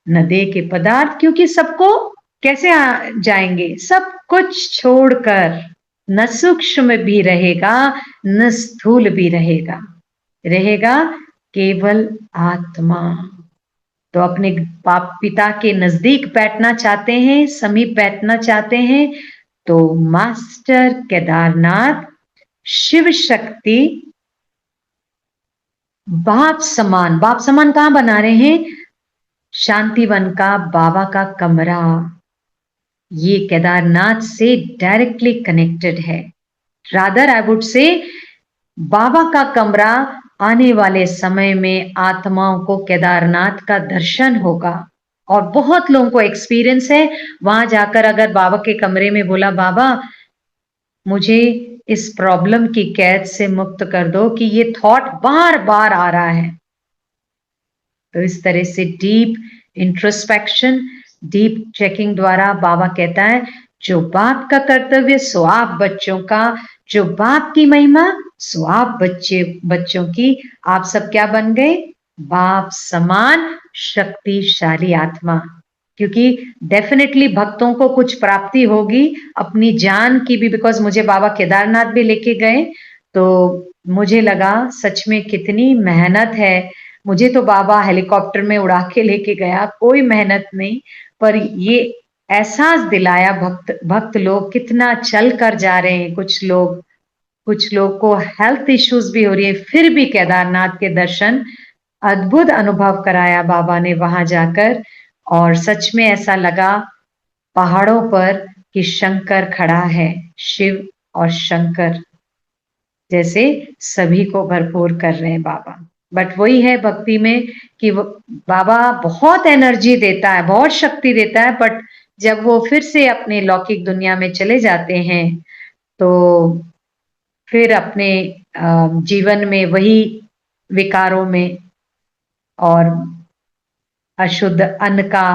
न दे के पदार्थ, क्योंकि सबको कैसे जाएंगे? सब कुछ छोड़कर। न सूक्ष्म भी रहेगा, न स्थूल भी रहेगा केवल आत्मा। तो अपने बाप पिता के नजदीक बैठना चाहते हैं, समीप बैठना चाहते हैं, तो मास्टर केदारनाथ शिव शक्ति बाप समान कहां बना रहे हैं? शांतिवन का बाबा का कमरा, ये केदारनाथ से डायरेक्टली कनेक्टेड है। रादर आई वुड से बाबा का कमरा आने वाले समय में आत्माओं को केदारनाथ का दर्शन होगा। और बहुत लोगों को एक्सपीरियंस है, वहां जाकर अगर बाबा के कमरे में बोला बाबा मुझे इस प्रॉब्लम की कैद से मुक्त कर दो कि ये थॉट बार बार आ रहा है, तो इस तरह से डीप इंट्रोस्पेक्शन, डीप चेकिंग द्वारा बाबा कहता है जो बाप का कर्तव्य सो आप बच्चों का, जो बाप की महिमा सो आप बच्चों की। आप सब क्या बन गए? बाप समान शक्तिशाली आत्मा। क्योंकि डेफिनेटली भक्तों को कुछ प्राप्ति होगी अपनी जान की भी, बिकॉज मुझे बाबा केदारनाथ भी लेके गए तो मुझे लगा सच में कितनी मेहनत है। मुझे तो बाबा हेलीकॉप्टर में उड़ा के लेके गया, कोई मेहनत नहीं, पर ये एहसास दिलाया भक्त लोग कितना चल कर जा रहे हैं। कुछ लोग को हेल्थ इश्यूज भी हो रही है, फिर भी केदारनाथ के दर्शन अद्भुत अनुभव कराया बाबा ने वहां जाकर। और सच में ऐसा लगा पहाड़ों पर कि शंकर खड़ा है, शिव और शंकर जैसे सभी को भरपूर कर रहे हैं बाबा। बट वही है भक्ति में कि बाबा बहुत एनर्जी देता है, बहुत शक्ति देता है, बट जब वो फिर से अपने लौकिक दुनिया में चले जाते हैं तो फिर अपने जीवन में वही विकारों में और अशुद्ध अन्न का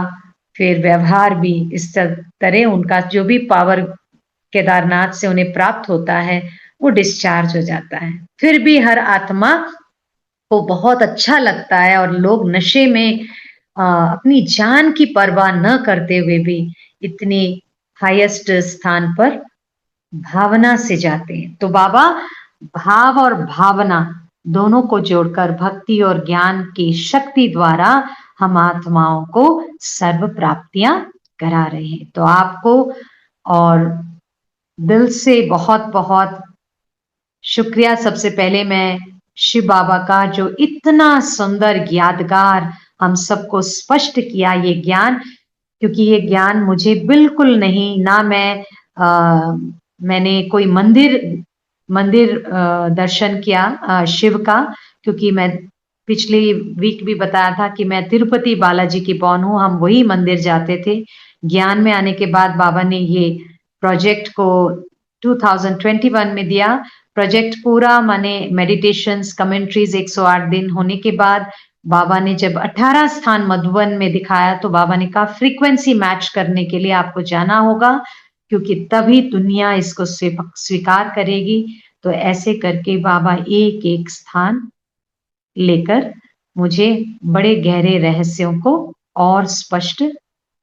फिर व्यवहार भी, इस तरह उनका जो भी पावर केदारनाथ से उन्हें प्राप्त होता है वो डिस्चार्ज हो जाता है। फिर भी हर आत्मा को बहुत अच्छा लगता है और लोग नशे में अपनी जान की परवाह न करते हुए भी इतनी हाईएस्ट स्थान पर भावना से जाते हैं। तो बाबा भाव और भावना दोनों को जोड़कर भक्ति और ज्ञान की शक्ति द्वारा हम आत्माओं को सर्व प्राप्तियां करा रहे हैं। तो आपको और दिल से बहुत बहुत शुक्रिया। सबसे पहले मैं शिव बाबा का जो इतना सुंदर यादगार हम सबको स्पष्ट किया ये ज्ञान, क्योंकि ये ज्ञान मुझे बिल्कुल नहीं, ना मैंने कोई मंदिर मंदिर दर्शन किया शिव का, क्योंकि मैं पिछली वीक भी बताया था कि मैं तिरुपति बालाजी की बॉर्न हूँ, हम वही मंदिर जाते थे। ज्ञान में आने के बाद बाबा ने ये प्रोजेक्ट को 2021 में दिया। प्रोजेक्ट पूरा माने मेडिटेशंस, कमेंट्रीज 108 दिन होने के बाद बाबा ने जब 18 स्थान मधुबन में दिखाया तो बाबा ने कहा फ्रीक्वेंसी मैच करने के लिए आपको जाना होगा, क्योंकि तभी दुनिया इसको स्वीकार करेगी। तो ऐसे करके बाबा एक एक स्थान लेकर मुझे बड़े गहरे रहस्यों को और स्पष्ट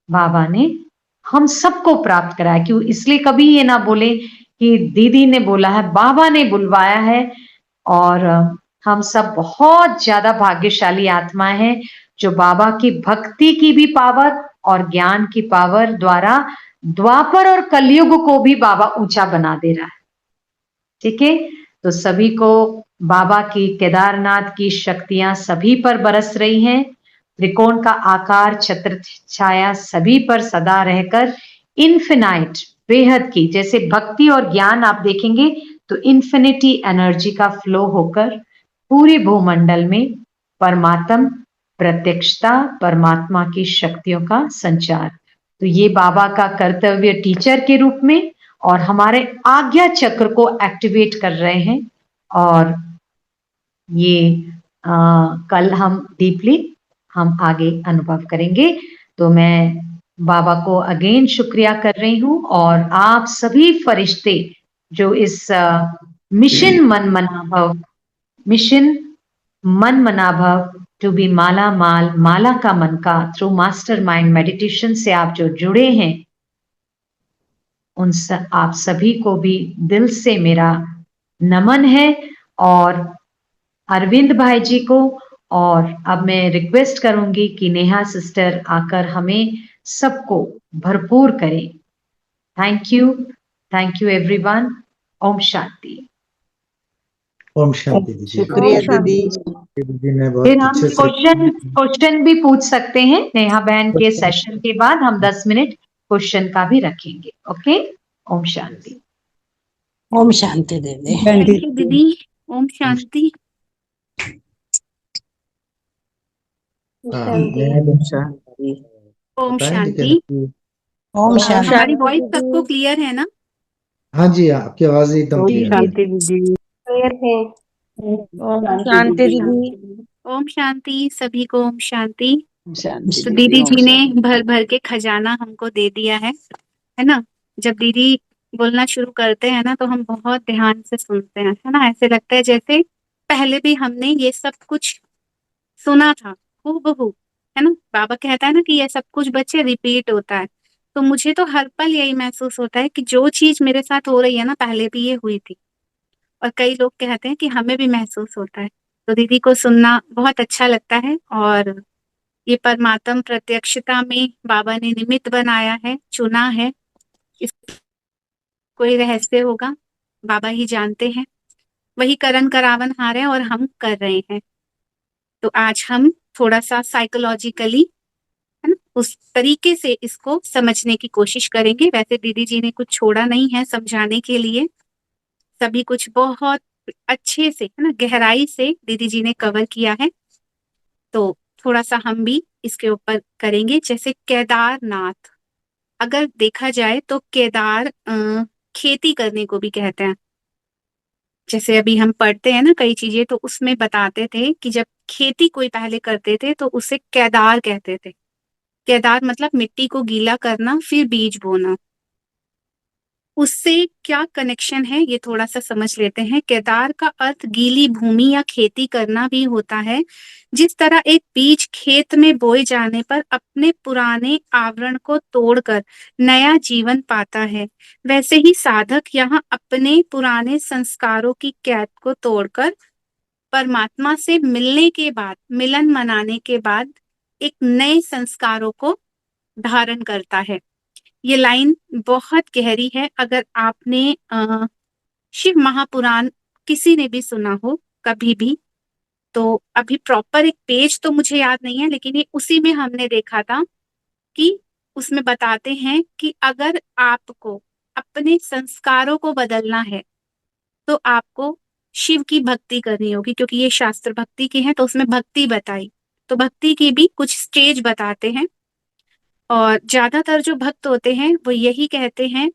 बाबा ने हम सबको प्राप्त कराया। क्यों? इसलिए कभी ये ना बोले कि दीदी ने बोला है, बाबा ने बुलवाया है। और हम सब बहुत ज्यादा भाग्यशाली आत्माएं हैं जो बाबा की भक्ति की भी पावर और ज्ञान की पावर द्वारा द्वापर और कलयुग को भी बाबा ऊंचा बना दे रहा है। ठीक है, तो सभी को बाबा की केदारनाथ की शक्तियां सभी पर बरस रही हैं। त्रिकोण का आकार, छत्र छाया सभी पर सदा रहकर इन्फिनाइट, बेहद की, जैसे भक्ति और ज्ञान आप देखेंगे तो इन्फिनिटी एनर्जी का फ्लो होकर पूरे भूमंडल में परमात्म प्रत्यक्षता, परमात्मा की शक्तियों का संचार। तो ये बाबा का कर्तव्य टीचर के रूप में और हमारे आज्ञा चक्र को एक्टिवेट कर रहे हैं। और ये कल हम डीपली हम आगे अनुभव करेंगे। तो मैं बाबा को अगेन शुक्रिया कर रही हूँ, और आप सभी फरिश्ते जो इस मिशन मन मना भव टू बी माला माल, माला का मन का, थ्रू मास्टर माइंड मेडिटेशन से आप जो जुड़े हैं, आप सभी को भी दिल से मेरा नमन है। और अरविंद भाई जी को, और अब मैं रिक्वेस्ट करूंगी कि नेहा सिस्टर आकर हमें सबको भरपूर करें। Thank you everyone. ओम शांति। ओम शांति दीदी। शुक्रिया दीदी। दीदी ने बहुत फिर हम अच्छे से क्वेश्चन भी पूछ सकते हैं नेहा बहन के सेशन के बाद। हम 10 मिनट क्वेश्चन का भी रखेंगे। ओके, ओम शांति। ओम शांति दीदी। थैंक यू दीदी। ओम शांति। हाँ, ओम बताएं शांति। लेकिन ओम शांति। हमारी वॉइस सबको क्लियर है ना? हाँ जी, आपकी आवाज एकदम क्लियर है। दीदी। क्लियर है। ओम शांति दीदी। ओम शांति सभी को। ओम शांति। शांति तो दीदी जी ने भर भर के खजाना हमको दे दिया है ना? जब दीदी बोलना शुरू करते हैं ना तो हम बहुत ध्यान से सुनते हैं, है ना? ऐसे लगता है जैसे पहले भी हमने ये सब कुछ सुना था हूबहू, है ना? बाबा कहता है ना कि ये सब कुछ बच्चे रिपीट होता है। तो मुझे तो हर पल यही महसूस होता है कि जो चीज मेरे साथ हो रही है ना, पहले भी ये हुई थी। और कई लोग कहते हैं कि हमें भी महसूस होता है। तो दीदी को सुनना बहुत अच्छा लगता है। और ये परमात्म प्रत्यक्षता में बाबा ने निमित्त बनाया है, चुना है। इस कोई रहस्य होगा, बाबा ही जानते हैं। वही करन करावन हार है और हम कर रहे हैं। तो आज हम थोड़ा सा साइकोलॉजिकली, है ना, उस तरीके से इसको समझने की कोशिश करेंगे। वैसे दीदी जी ने कुछ छोड़ा नहीं है समझाने के लिए। सभी कुछ बहुत अच्छे से, है ना, गहराई से दीदी जी ने कवर किया है। तो थोड़ा सा हम भी इसके ऊपर करेंगे। जैसे केदारनाथ अगर देखा जाए तो केदार खेती करने को भी कहते हैं। जैसे अभी हम पढ़ते हैं ना कई चीजें, तो उसमें बताते थे कि जब खेती कोई पहले करते थे तो उसे केदार कहते थे। केदार मतलब मिट्टी को गीला करना, फिर बीज बोना। उससे क्या कनेक्शन है ये थोड़ा सा समझ लेते हैं। केदार का अर्थ गीली भूमि या खेती करना भी होता है। जिस तरह एक बीज खेत में बोए जाने पर अपने पुराने आवरण को तोड़कर नया जीवन पाता है, वैसे ही साधक यहाँ अपने पुराने संस्कारों की कैद को तोड़कर परमात्मा से मिलने के बाद, मिलन मनाने के बाद एक नए संस्कारों को धारण करता है। ये लाइन बहुत गहरी है। अगर आपने शिव महापुराण किसी ने भी सुना हो कभी भी, तो अभी प्रॉपर एक पेज तो मुझे याद नहीं है, लेकिन ये उसी में हमने देखा था कि उसमें बताते हैं कि अगर आपको अपने संस्कारों को बदलना है तो आपको शिव की भक्ति करनी होगी, क्योंकि ये शास्त्र भक्ति के हैं तो उसमें भक्ति बताई। तो भक्ति की भी कुछ स्टेज बताते हैं, और ज्यादातर जो भक्त होते हैं वो यही कहते हैं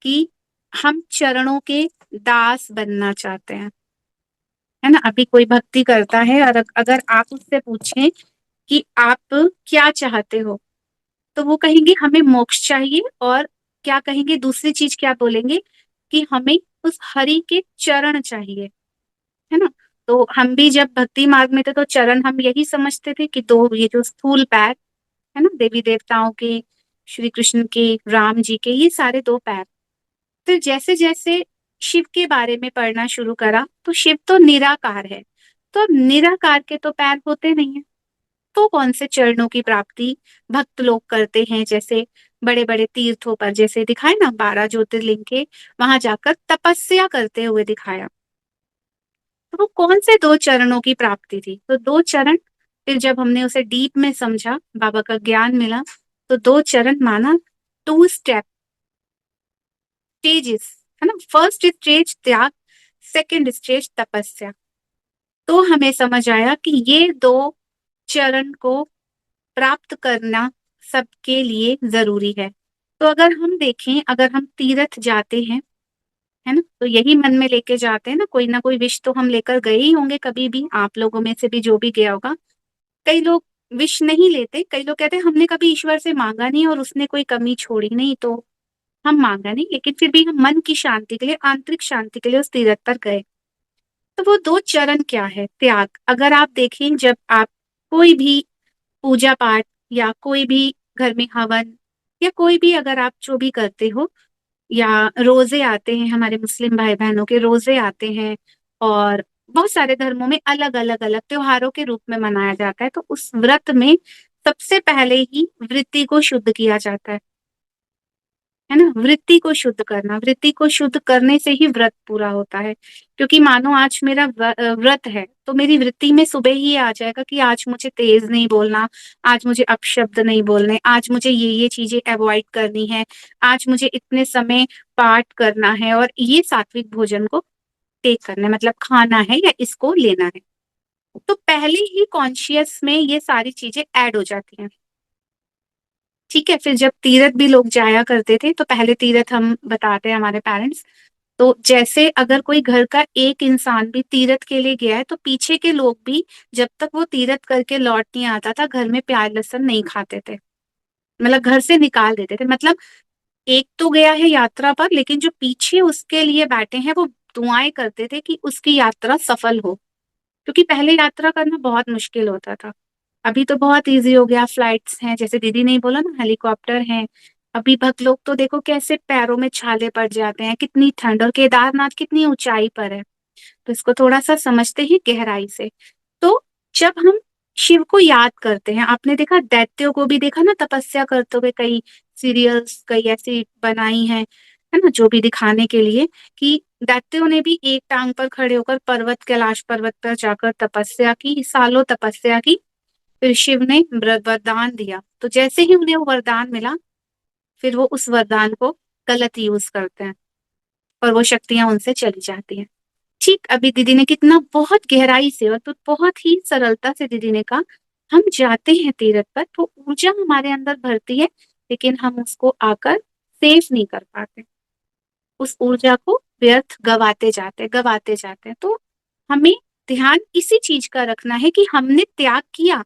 कि हम चरणों के दास बनना चाहते हैं, है ना। अभी कोई भक्ति करता है और अगर आप उससे पूछें कि आप क्या चाहते हो, तो वो कहेंगे हमें मोक्ष चाहिए, और क्या कहेंगे, दूसरी चीज क्या बोलेंगे कि हमें उस हरि के चरण चाहिए, है ना। तो हम भी जब भक्ति मार्ग में थे तो चरण हम यही समझते थे कि दो, ये जो स्थूल पैर है ना, देवी देवताओं के, श्री कृष्ण के, राम जी के, ये सारे दो पैर। फिर जैसे जैसे शिव के बारे में पढ़ना शुरू करा तो शिव तो निराकार है, तो अब निराकार के तो पैर होते नहीं है, तो कौन से चरणों की प्राप्ति भक्त लोग करते हैं, जैसे बड़े बड़े तीर्थों पर जैसे दिखाए ना, 12 ज्योतिर्लिंग के, वहां जाकर तपस्या करते हुए दिखाया। तो वो कौन से दो चरणों की प्राप्ति थी, तो दो चरण, फिर जब हमने उसे डीप में समझा, बाबा का ज्ञान मिला, तो दो चरण माना, 2 स्टेप स्टेजेस, है ना। फर्स्ट स्टेज त्याग, सेकंड स्टेज तपस्या। तो हमें समझ आया कि ये दो चरण को प्राप्त करना सबके लिए जरूरी है। तो अगर हम देखें, अगर हम तीर्थ जाते हैं, है ना, तो यही मन में लेके जाते हैं ना कोई विश तो हम लेकर गए ही होंगे कभी भी, आप लोगों में से भी जो भी गया होगा। कई लोग विश नहीं लेते, कई लोग कहते हैं हमने कभी ईश्वर से मांगा नहीं और उसने कोई कमी छोड़ी नहीं, तो हम मांगा नहीं, लेकिन फिर भी हम मन की शांति के लिए, आंतरिक शांति के लिए उस तीर्थ पर गए। तो वो दो चरण क्या है, त्याग। अगर आप देखें, जब आप कोई भी पूजा पाठ या कोई भी घर में हवन या कोई भी अगर आप जो भी करते हो, या रोजे आते हैं, हमारे मुस्लिम भाई बहनों के रोजे आते हैं, और बहुत सारे धर्मों में अलग अलग अलग त्योहारों के रूप में मनाया जाता है, तो उस व्रत में सबसे पहले ही वृत्ति को शुद्ध किया जाता है ना। वृत्ति को शुद्ध करना, वृत्ति को शुद्ध करने से ही व्रत पूरा होता है। क्योंकि मानो आज मेरा व्रत है, तो मेरी वृत्ति में सुबह ही आ जाएगा कि आज मुझे तेज नहीं बोलना, आज मुझे अपशब्द नहीं बोलने, आज मुझे ये चीजें अवॉइड करनी है, आज मुझे इतने समय पाठ करना है, और ये सात्विक भोजन को टेक करना है, मतलब खाना है या इसको लेना है। तो पहले ही कॉन्शियस में ये सारी चीजें ऐड हो जाती हैं। ठीक है, फिर जब तीर्थ भी लोग जाया करते थे, तो पहले तीर्थ हम बताते हैं हमारे पेरेंट्स, तो जैसे अगर कोई घर का एक इंसान भी तीर्थ के लिए गया है, तो पीछे के लोग भी जब तक वो तीर्थ करके लौट नहीं आता था, घर में प्याज लहसुन नहीं खाते थे, मतलब घर से निकाल देते थे। मतलब एक तो गया है यात्रा पर, लेकिन जो पीछे उसके लिए बैठे हैं वो दुआएं करते थे कि उसकी यात्रा सफल हो, क्योंकि पहले यात्रा करना बहुत मुश्किल होता था। अभी तो बहुत इजी हो गया, फ्लाइट्स हैं, जैसे दीदी ने बोला ना, हेलीकॉप्टर हैं। अभी भक्त लोग तो देखो कैसे पैरों में छाले पड़ जाते हैं, कितनी ठंड, और केदारनाथ कितनी ऊंचाई पर है। तो इसको थोड़ा सा समझते ही गहराई से। तो जब हम शिव को याद करते हैं, आपने देखा दैत्यों को भी देखा ना तपस्या करते हुए, कई सीरियल्स कई ऐसी बनाई हैं, है ना, जो भी दिखाने के लिए कि दैत्यों ने भी एक टांग पर खड़े होकर पर्वत, कैलाश पर्वत पर जाकर तपस्या की, सालों तपस्या की। फिर शिव ने वरदान दिया, तो जैसे ही उन्हें वो वरदान मिला, फिर वो उस वरदान को गलत यूज करते हैं, और वो शक्तियां उनसे चली जाती हैं। ठीक, अभी दीदी ने कितना बहुत गहराई से और तो बहुत ही सरलता से दीदी ने कहा, हम जाते हैं तीर्थ पर तो ऊर्जा हमारे अंदर भरती है, लेकिन हम उसको आकर सेव नहीं कर पाते, उस ऊर्जा को व्यर्थ गवाते जाते हैं। तो हमें ध्यान इसी चीज का रखना है कि हमने त्याग किया।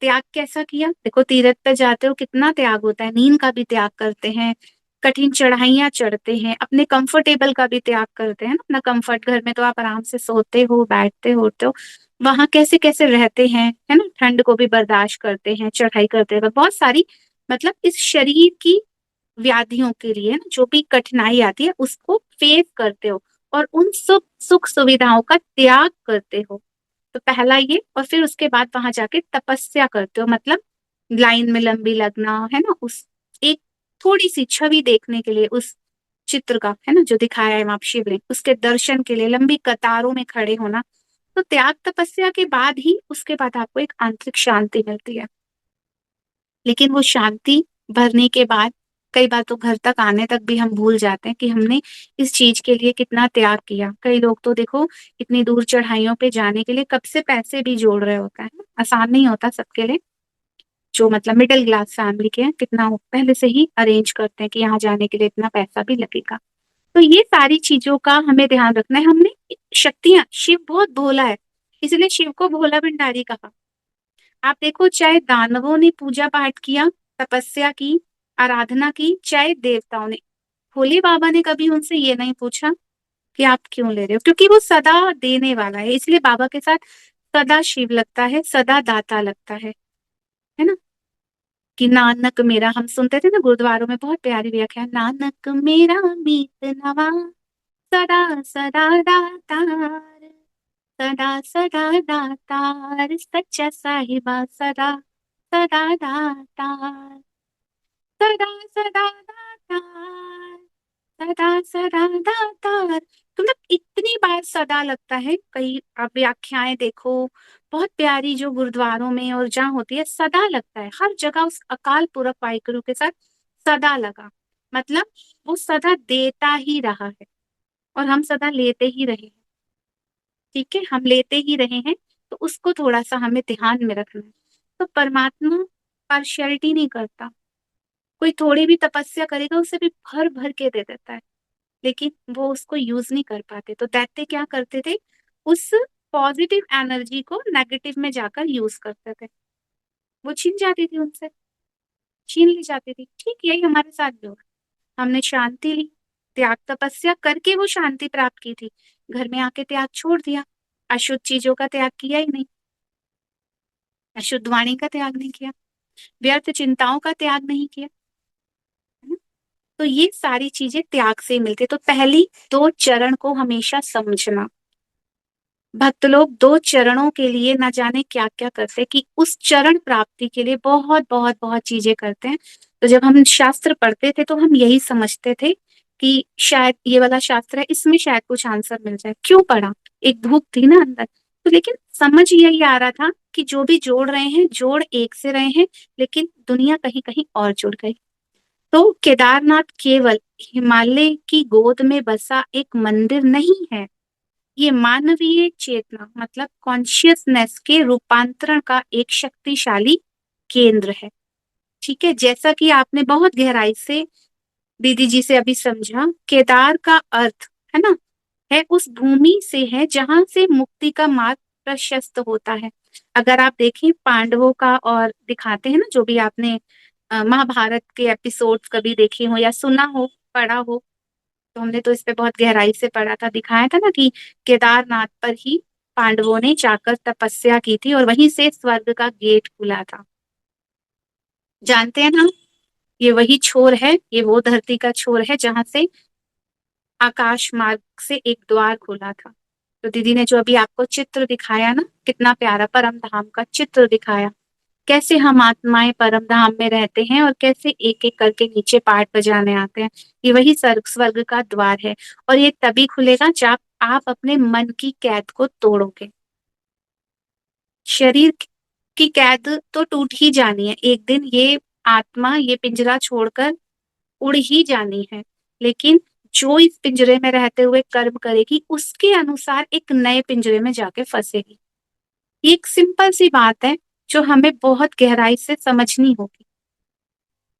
त्याग कैसा किया, देखो तीर्थ पे जाते हो कितना त्याग होता है, नींद का भी त्याग करते हैं, कठिन चढ़ाइयां चढ़ते हैं, अपने कंफर्टेबल का भी त्याग करते हैं ना। अपना कंफर्ट, घर में तो आप आराम से सोते हो, बैठते होते हो, वहां कैसे कैसे रहते हैं, है ना, ठंड को भी बर्दाश्त करते हैं, चढ़ाई करते हैं, बहुत सारी, मतलब इस शरीर की व्याधियों के लिए ना जो भी कठिनाई आती है उसको फेस करते हो, और उन सुख सुख सुविधाओं का त्याग करते हो। तो पहला ये, और फिर उसके बाद वहां जाके तपस्या करते हो, मतलब लाइन में लंबी लगना, है ना, उस एक थोड़ी सी छवि देखने के लिए, उस चित्र का, है ना, जो दिखाया है वहां शिवलिंग, उसके दर्शन के लिए लंबी कतारों में खड़े होना। तो त्याग तपस्या के बाद ही उसके बाद आपको एक आंतरिक शांति मिलती है। लेकिन वो शांति भरने के बाद कई बार तो घर तक आने तक भी हम भूल जाते हैं कि हमने इस चीज के लिए कितना त्याग किया। कई लोग तो देखो इतनी दूर चढ़ाइयों पे जाने के लिए कब से पैसे भी जोड़ रहे होते हैं, आसान नहीं होता सबके लिए। जो मतलब मिडिल क्लास फैमिली के हैं, कितना वो पहले से ही अरेंज करते हैं कि यहाँ जाने के लिए इतना पैसा भी लगेगा। तो ये सारी चीजों का हमें ध्यान रखना है। हमने शक्तियां, शिव बहुत भोला है, इसलिए शिव को भोला भंडारी कहा। आप देखो, चाहे दानवों ने पूजा पाठ किया, तपस्या की, आराधना की, चाहे देवताओं ने, भोले बाबा ने कभी उनसे ये नहीं पूछा कि आप क्यों ले रहे हो, क्योंकि वो सदा देने वाला है। इसलिए बाबा के साथ सदा शिव लगता है, सदा दाता लगता है ना। कि नानक मेरा, हम सुनते थे ना गुरुद्वारों में, बहुत प्यारी व्याख्या, नानक मेरा मीत नवा, सदा सदा दातार, सदा सदा दातार, सच्चा साहिबा सदा सदा दातार, सदा सदा दातार, सदा सदा दातार। तो मतलब इतनी बार सदा लगता है। कई आप व्याख्याएं देखो, बहुत प्यारी जो गुरुद्वारों में और जहाँ होती है, सदा लगता है हर जगह। उस अकाल पुरख वाहिगुरु के साथ सदा लगा, मतलब वो सदा देता ही रहा है और हम सदा लेते ही रहे हैं। ठीक है, हम लेते ही रहे हैं, तो उसको थोड़ा सा हमें ध्यान में रखना है। तो परमात्मा पार्शियलिटी नहीं करता। कोई थोड़ी भी तपस्या करेगा उसे भी भर भर के दे देता है, लेकिन वो उसको यूज नहीं कर पाते। तो दैत्य क्या करते थे, उस पॉजिटिव एनर्जी को नेगेटिव में जाकर यूज करते थे, वो छीन जाती थी उनसे, छीन ली जाती थी। ठीक यही हमारे साथ भी हुआ। हमने शांति ली, त्याग तपस्या करके वो शांति प्राप्त की थी, घर में आके त्याग छोड़ दिया, अशुद्ध चीजों का त्याग किया ही नहीं, अशुद्ध वाणी का त्याग नहीं किया, व्यर्थ चिंताओं का त्याग नहीं किया, है ना? तो ये सारी चीजें त्याग से मिलती है। तो पहली दो चरण को हमेशा समझना। भक्त लोग दो चरणों के लिए ना जाने क्या क्या करते हैं, कि उस चरण प्राप्ति के लिए बहुत बहुत बहुत चीजें करते हैं। तो जब हम शास्त्र पढ़ते थे तो हम यही समझते थे कि शायद ये वाला शास्त्र है, इसमें शायद कुछ आंसर मिल जाए। क्यों पढ़ा, एक भूख थी ना अंदर। तो लेकिन समझ यही आ रहा था कि जो भी जोड़ रहे हैं, जोड़ एक से रहे हैं, लेकिन दुनिया कहीं कहीं और जुड़ गई। तो केदारनाथ केवल हिमालय की गोद में बसा एक मंदिर नहीं है, ये मानवीय चेतना मतलब कॉन्शियसनेस के रूपांतरण का एक शक्तिशाली केंद्र है। ठीक है, जैसा कि आपने बहुत गहराई से दीदी जी से अभी समझा, केदार का अर्थ है ना, है उस भूमि से है जहां से मुक्ति का मार्ग प्रशस्त होता है। अगर आप देखें पांडवों का, और दिखाते हैं ना, जो भी आपने महाभारत के एपिसोड्स कभी देखे हो या सुना हो, पढ़ा हो, तो हमने तो इस पे बहुत गहराई से पढ़ा था, दिखाया था ना कि केदारनाथ पर ही पांडवों ने जाकर तपस्या की थी और वहीं से स्वर्ग का गेट खुला था। जानते हैं ना, ये वही छोर है, ये वो धरती का छोर है जहां से आकाश मार्ग से एक द्वार खुला था। तो दीदी ने जो अभी आपको चित्र दिखाया ना, कितना प्यारा परम धाम का चित्र दिखाया, कैसे हम आत्माएं परम धाम में रहते हैं और कैसे एक एक करके नीचे पार्ट बजाने आते हैं। ये वही स्वर्ग का द्वार है, और ये तभी खुलेगा जब आप अपने मन की कैद को तोड़ोगे। शरीर की कैद तो टूट ही जानी है एक दिन, ये आत्मा ये पिंजरा छोड़कर उड़ ही जानी है, लेकिन जो इस पिंजरे में रहते हुए कर्म करेगी उसके अनुसार एक नए पिंजरे में जाके फंसेगी। ये एक सिंपल सी बात है जो हमें बहुत गहराई से समझनी होगी।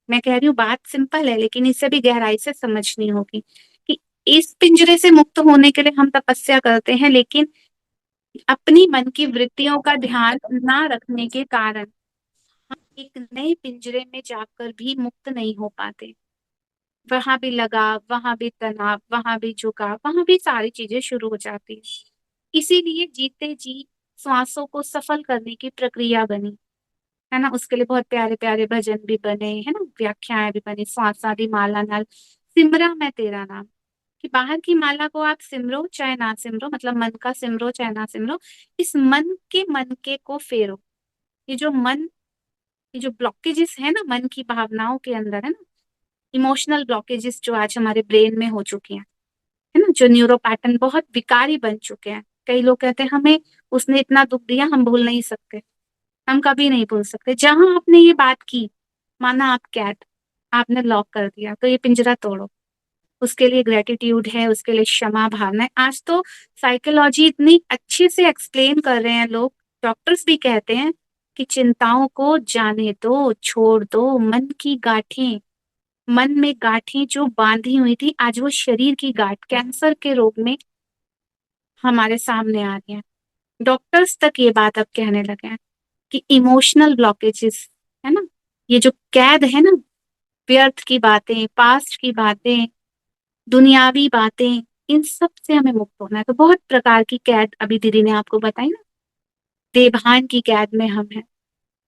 मैं कह रही हूँ बात सिंपल है, लेकिन इसे भी गहराई से समझनी होगी कि इस पिंजरे से मुक्त होने के लिए हम तपस्या करते हैं, लेकिन अपनी मन की वृत्तियों का ध्यान ना रखने के कारण हम एक नए पिंजरे में जाकर भी मुक्त नहीं हो पाते। वहां भी लगाव, वहां भी तनाव, वहां भी झुकाव, वहां भी सारी चीजें शुरू हो जाती है। इसीलिए जीते जी श्वासों को सफल करने की प्रक्रिया बनी, है ना। उसके लिए बहुत प्यारे प्यारे भजन भी बने, है ना, व्याख्याएं भी बनी, श्वासादि माला नाल सिमरा मैं तेरा नाम। कि बाहर की माला को आप सिमरो चाहे ना सिमरो, मतलब मन का सिमरो चाहे ना सिमरो, इस मन के को फेरो। ये जो मन, ये जो ब्लॉकेजेस है ना मन की भावनाओं के अंदर, है ना, इमोशनल ब्लॉकेजेस जो आज हमारे ब्रेन में हो चुके हैं, है ना, जो न्यूरो पैटर्न बहुत विकारी बन चुके हैं। कई लोग कहते हैं हमें उसने इतना दुख दिया हम भूल नहीं सकते, हम कभी नहीं भूल सकते। जहां आपने ये बात की, माना आप कैद, आपने लॉक कर दिया, तो ये पिंजरा तोड़ो। उसके लिए ग्रेटिट्यूड है, उसके लिए क्षमा भावना है। आज तो साइकोलॉजी इतनी अच्छे से एक्सप्लेन कर रहे हैं लोग, डॉक्टर्स भी कहते हैं कि चिंताओं को जाने दो, छोड़ दो। मन की गांठें, मन में गांठें जो बांधी हुई थी, आज वो शरीर की गांठ कैंसर के रोग में हमारे सामने आ रही है। डॉक्टर्स तक ये बात अब कहने लगे हैं कि इमोशनल ब्लॉकेजेस, है ना, ये जो कैद है ना, व्यर्थ की बातें, पास्ट की बातें, दुनियावी बातें, इन सब से हमें मुक्त होना है। तो बहुत प्रकार की कैद अभी दीदी ने आपको बताई ना। देवभान की कैद में हम हैं,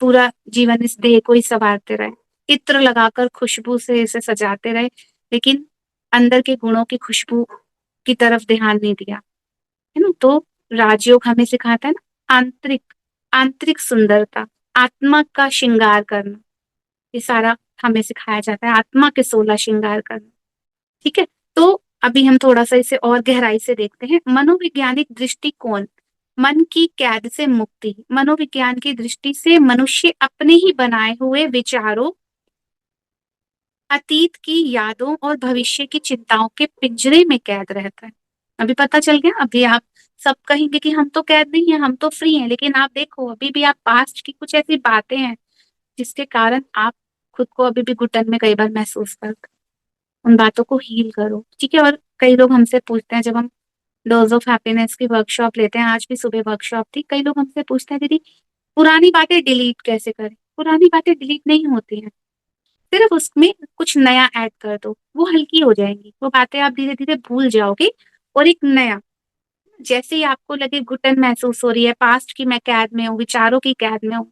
पूरा जीवन इस देह को ही संवारते रहे, इत्र लगाकर खुशबू से इसे सजाते रहे, लेकिन अंदर के गुणों की खुशबू की तरफ ध्यान नहीं दिया, है ना। तो राजयोग हमें सिखाता है ना, आंतरिक आंतरिक सुंदरता, आत्मा का श्रृंगार करना, ये सारा हमें सिखाया जाता है, आत्मा के 16 श्रृंगार करना। ठीक है, तो अभी हम थोड़ा सा इसे और गहराई से देखते हैं। मनोवैज्ञानिक दृष्टिकोण, मन की कैद से मुक्ति। मनोविज्ञान की दृष्टि से मनुष्य अपने ही बनाए हुए विचारों, अतीत की यादों और भविष्य की चिंताओं के पिंजरे में कैद रहता है। अभी पता चल गया। अभी आप सब कहेंगे कि हम तो कैद नहीं है, हम तो फ्री हैं, लेकिन आप देखो अभी भी आप पास्ट की कुछ ऐसी बातें हैं जिसके कारण आप खुद को अभी भी घुटन में कई बार महसूस करते हैं। उन बातों को हील करो, ठीक है। और कई लोग हमसे पूछते हैं, जब हम डोज ऑफ हैप्पीनेस की वर्कशॉप लेते हैं, आज भी सुबह वर्कशॉप थी, कई लोग हमसे पूछते हैं दीदी पुरानी बातें डिलीट कैसे करें। पुरानी बातें डिलीट नहीं होती हैं, सिर्फ उसमें कुछ नया ऐड कर दो, वो हल्की हो जाएंगी, वो बातें आप धीरे धीरे भूल जाओगे। और एक नया, जैसे ही आपको लगे घुटन महसूस हो रही है, पास्ट की मैं कैद में हूँ, विचारों की कैद में हूँ,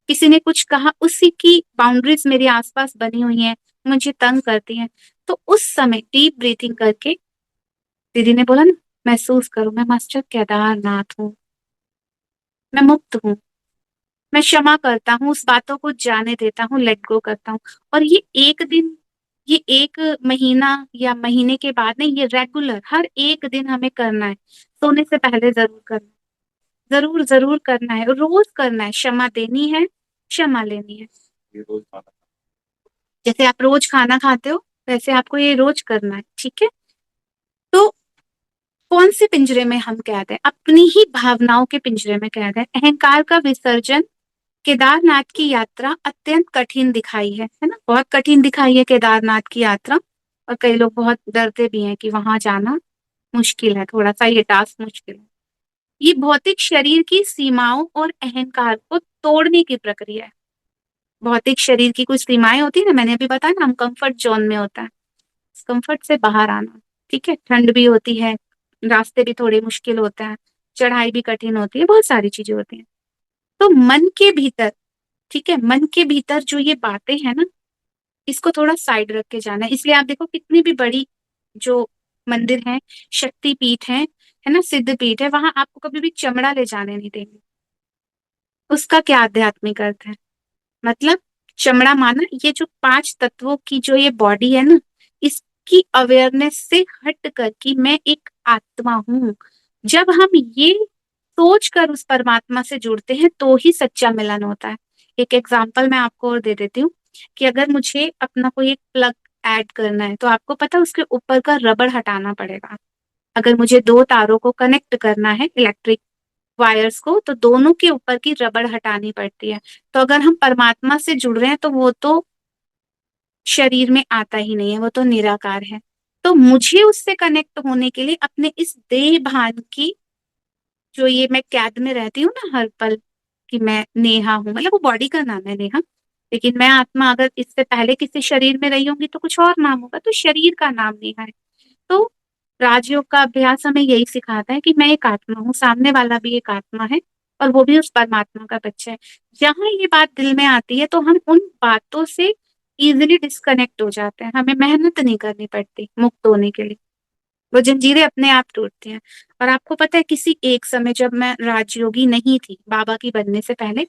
किसी ने कुछ कहा, उसी की बाउंड्रीज मेरे आसपास बनी हुई हैं, मुझे तंग करती हैं, तो उस समय डीप ब्रीथिंग करके, दीदी ने बोला ना, महसूस करो मैं मास्टर केदारनाथ हूँ, मैं मुक्त हूँ, मैं क्षमा करता हूँ, उस बातों को जाने देता हूँ, लेट गो करता हूँ। और ये एक दिन, ये एक महीना या महीने के बाद नहीं, ये रेगुलर हर एक दिन हमें करना है। सोने से पहले जरूर करना है, जरूर जरूर करना है, रोज करना है। क्षमा देनी है, क्षमा लेनी है। जैसे आप रोज खाना खाते हो, वैसे आपको ये रोज करना है, ठीक है। तो कौन से पिंजरे में हम कैद हैं? अपनी ही भावनाओं के पिंजरे में कैद है। अहंकार का विसर्जन। केदारनाथ की यात्रा अत्यंत कठिन दिखाई है ना, बहुत कठिन दिखाई है केदारनाथ की यात्रा। और कई लोग बहुत डरते भी हैं कि वहां जाना मुश्किल है, थोड़ा सा ये टास्क मुश्किल है। ये भौतिक शरीर की सीमाओं और अहंकार को तोड़ने की प्रक्रिया है। भौतिक शरीर की कुछ सीमाएं होती है ना, मैंने अभी बताया ना, हम कंफर्ट जोन में होता है, कंफर्ट से बाहर आना, ठीक है। ठंड भी होती है, रास्ते भी थोड़े मुश्किल होते हैं, चढ़ाई भी कठिन होती है, बहुत सारी चीजें होती हैं। तो मन के भीतर, ठीक है, मन के भीतर जो ये बातें हैं ना, इसको थोड़ा साइड रख के जाना है। इसलिए आप देखो कितनी भी बड़ी जो मंदिर है, शक्ति पीठ है ना, सिद्ध पीठ है, वहां आपको कभी भी चमड़ा ले जाने नहीं देंगे। उसका क्या आध्यात्मिक अर्थ है? मतलब चमड़ा माना, ये जो 5 तत्वों की जो ये बॉडी है ना, इसकी अवेयरनेस से हट कर कि मैं एक आत्मा हूं। जब हम ये सोच कर उस परमात्मा से जुड़ते हैं तो ही सच्चा मिलन होता है। एक एग्जाम्पल मैं आपको और दे देती हूँ कि अगर मुझे अपना कोई एक प्लग ऐड करना है, तो आपको पता है उसके ऊपर का रबड़ हटाना पड़ेगा। अगर मुझे 2 तारों को कनेक्ट करना है, इलेक्ट्रिक वायर्स को, तो दोनों के ऊपर की रबड़ हटानी पड़ती है। तो अगर हम परमात्मा से जुड़ रहे हैं तो वो तो शरीर में आता ही नहीं है, वो तो निराकार है। तो मुझे उससे कनेक्ट होने के लिए अपने इस देह भान की, जो ये मैं कैद में रहती हूँ ना हर पल, कि मैं नेहा हूं, मतलब वो बॉडी का नाम है नेहा, लेकिन मैं आत्मा अगर इससे पहले किसी शरीर में रही होंगी तो कुछ और नाम होगा, तो शरीर का नाम नेहा है। तो राजयोग का अभ्यास हमें यही सिखाता है कि मैं एक आत्मा हूँ, सामने वाला भी एक आत्मा है, और वो भी उस परमात्मा का बच्चा है। जहां ये बात दिल में आती है तो हम उन बातों से इजिली डिस्कनेक्ट हो जाते हैं, हमें मेहनत नहीं करनी पड़ती मुक्त होने के लिए, वो जंजीरें अपने आप टूटती हैं। और आपको पता है, किसी एक समय जब मैं राजयोगी नहीं थी, बाबा की बनने से पहले,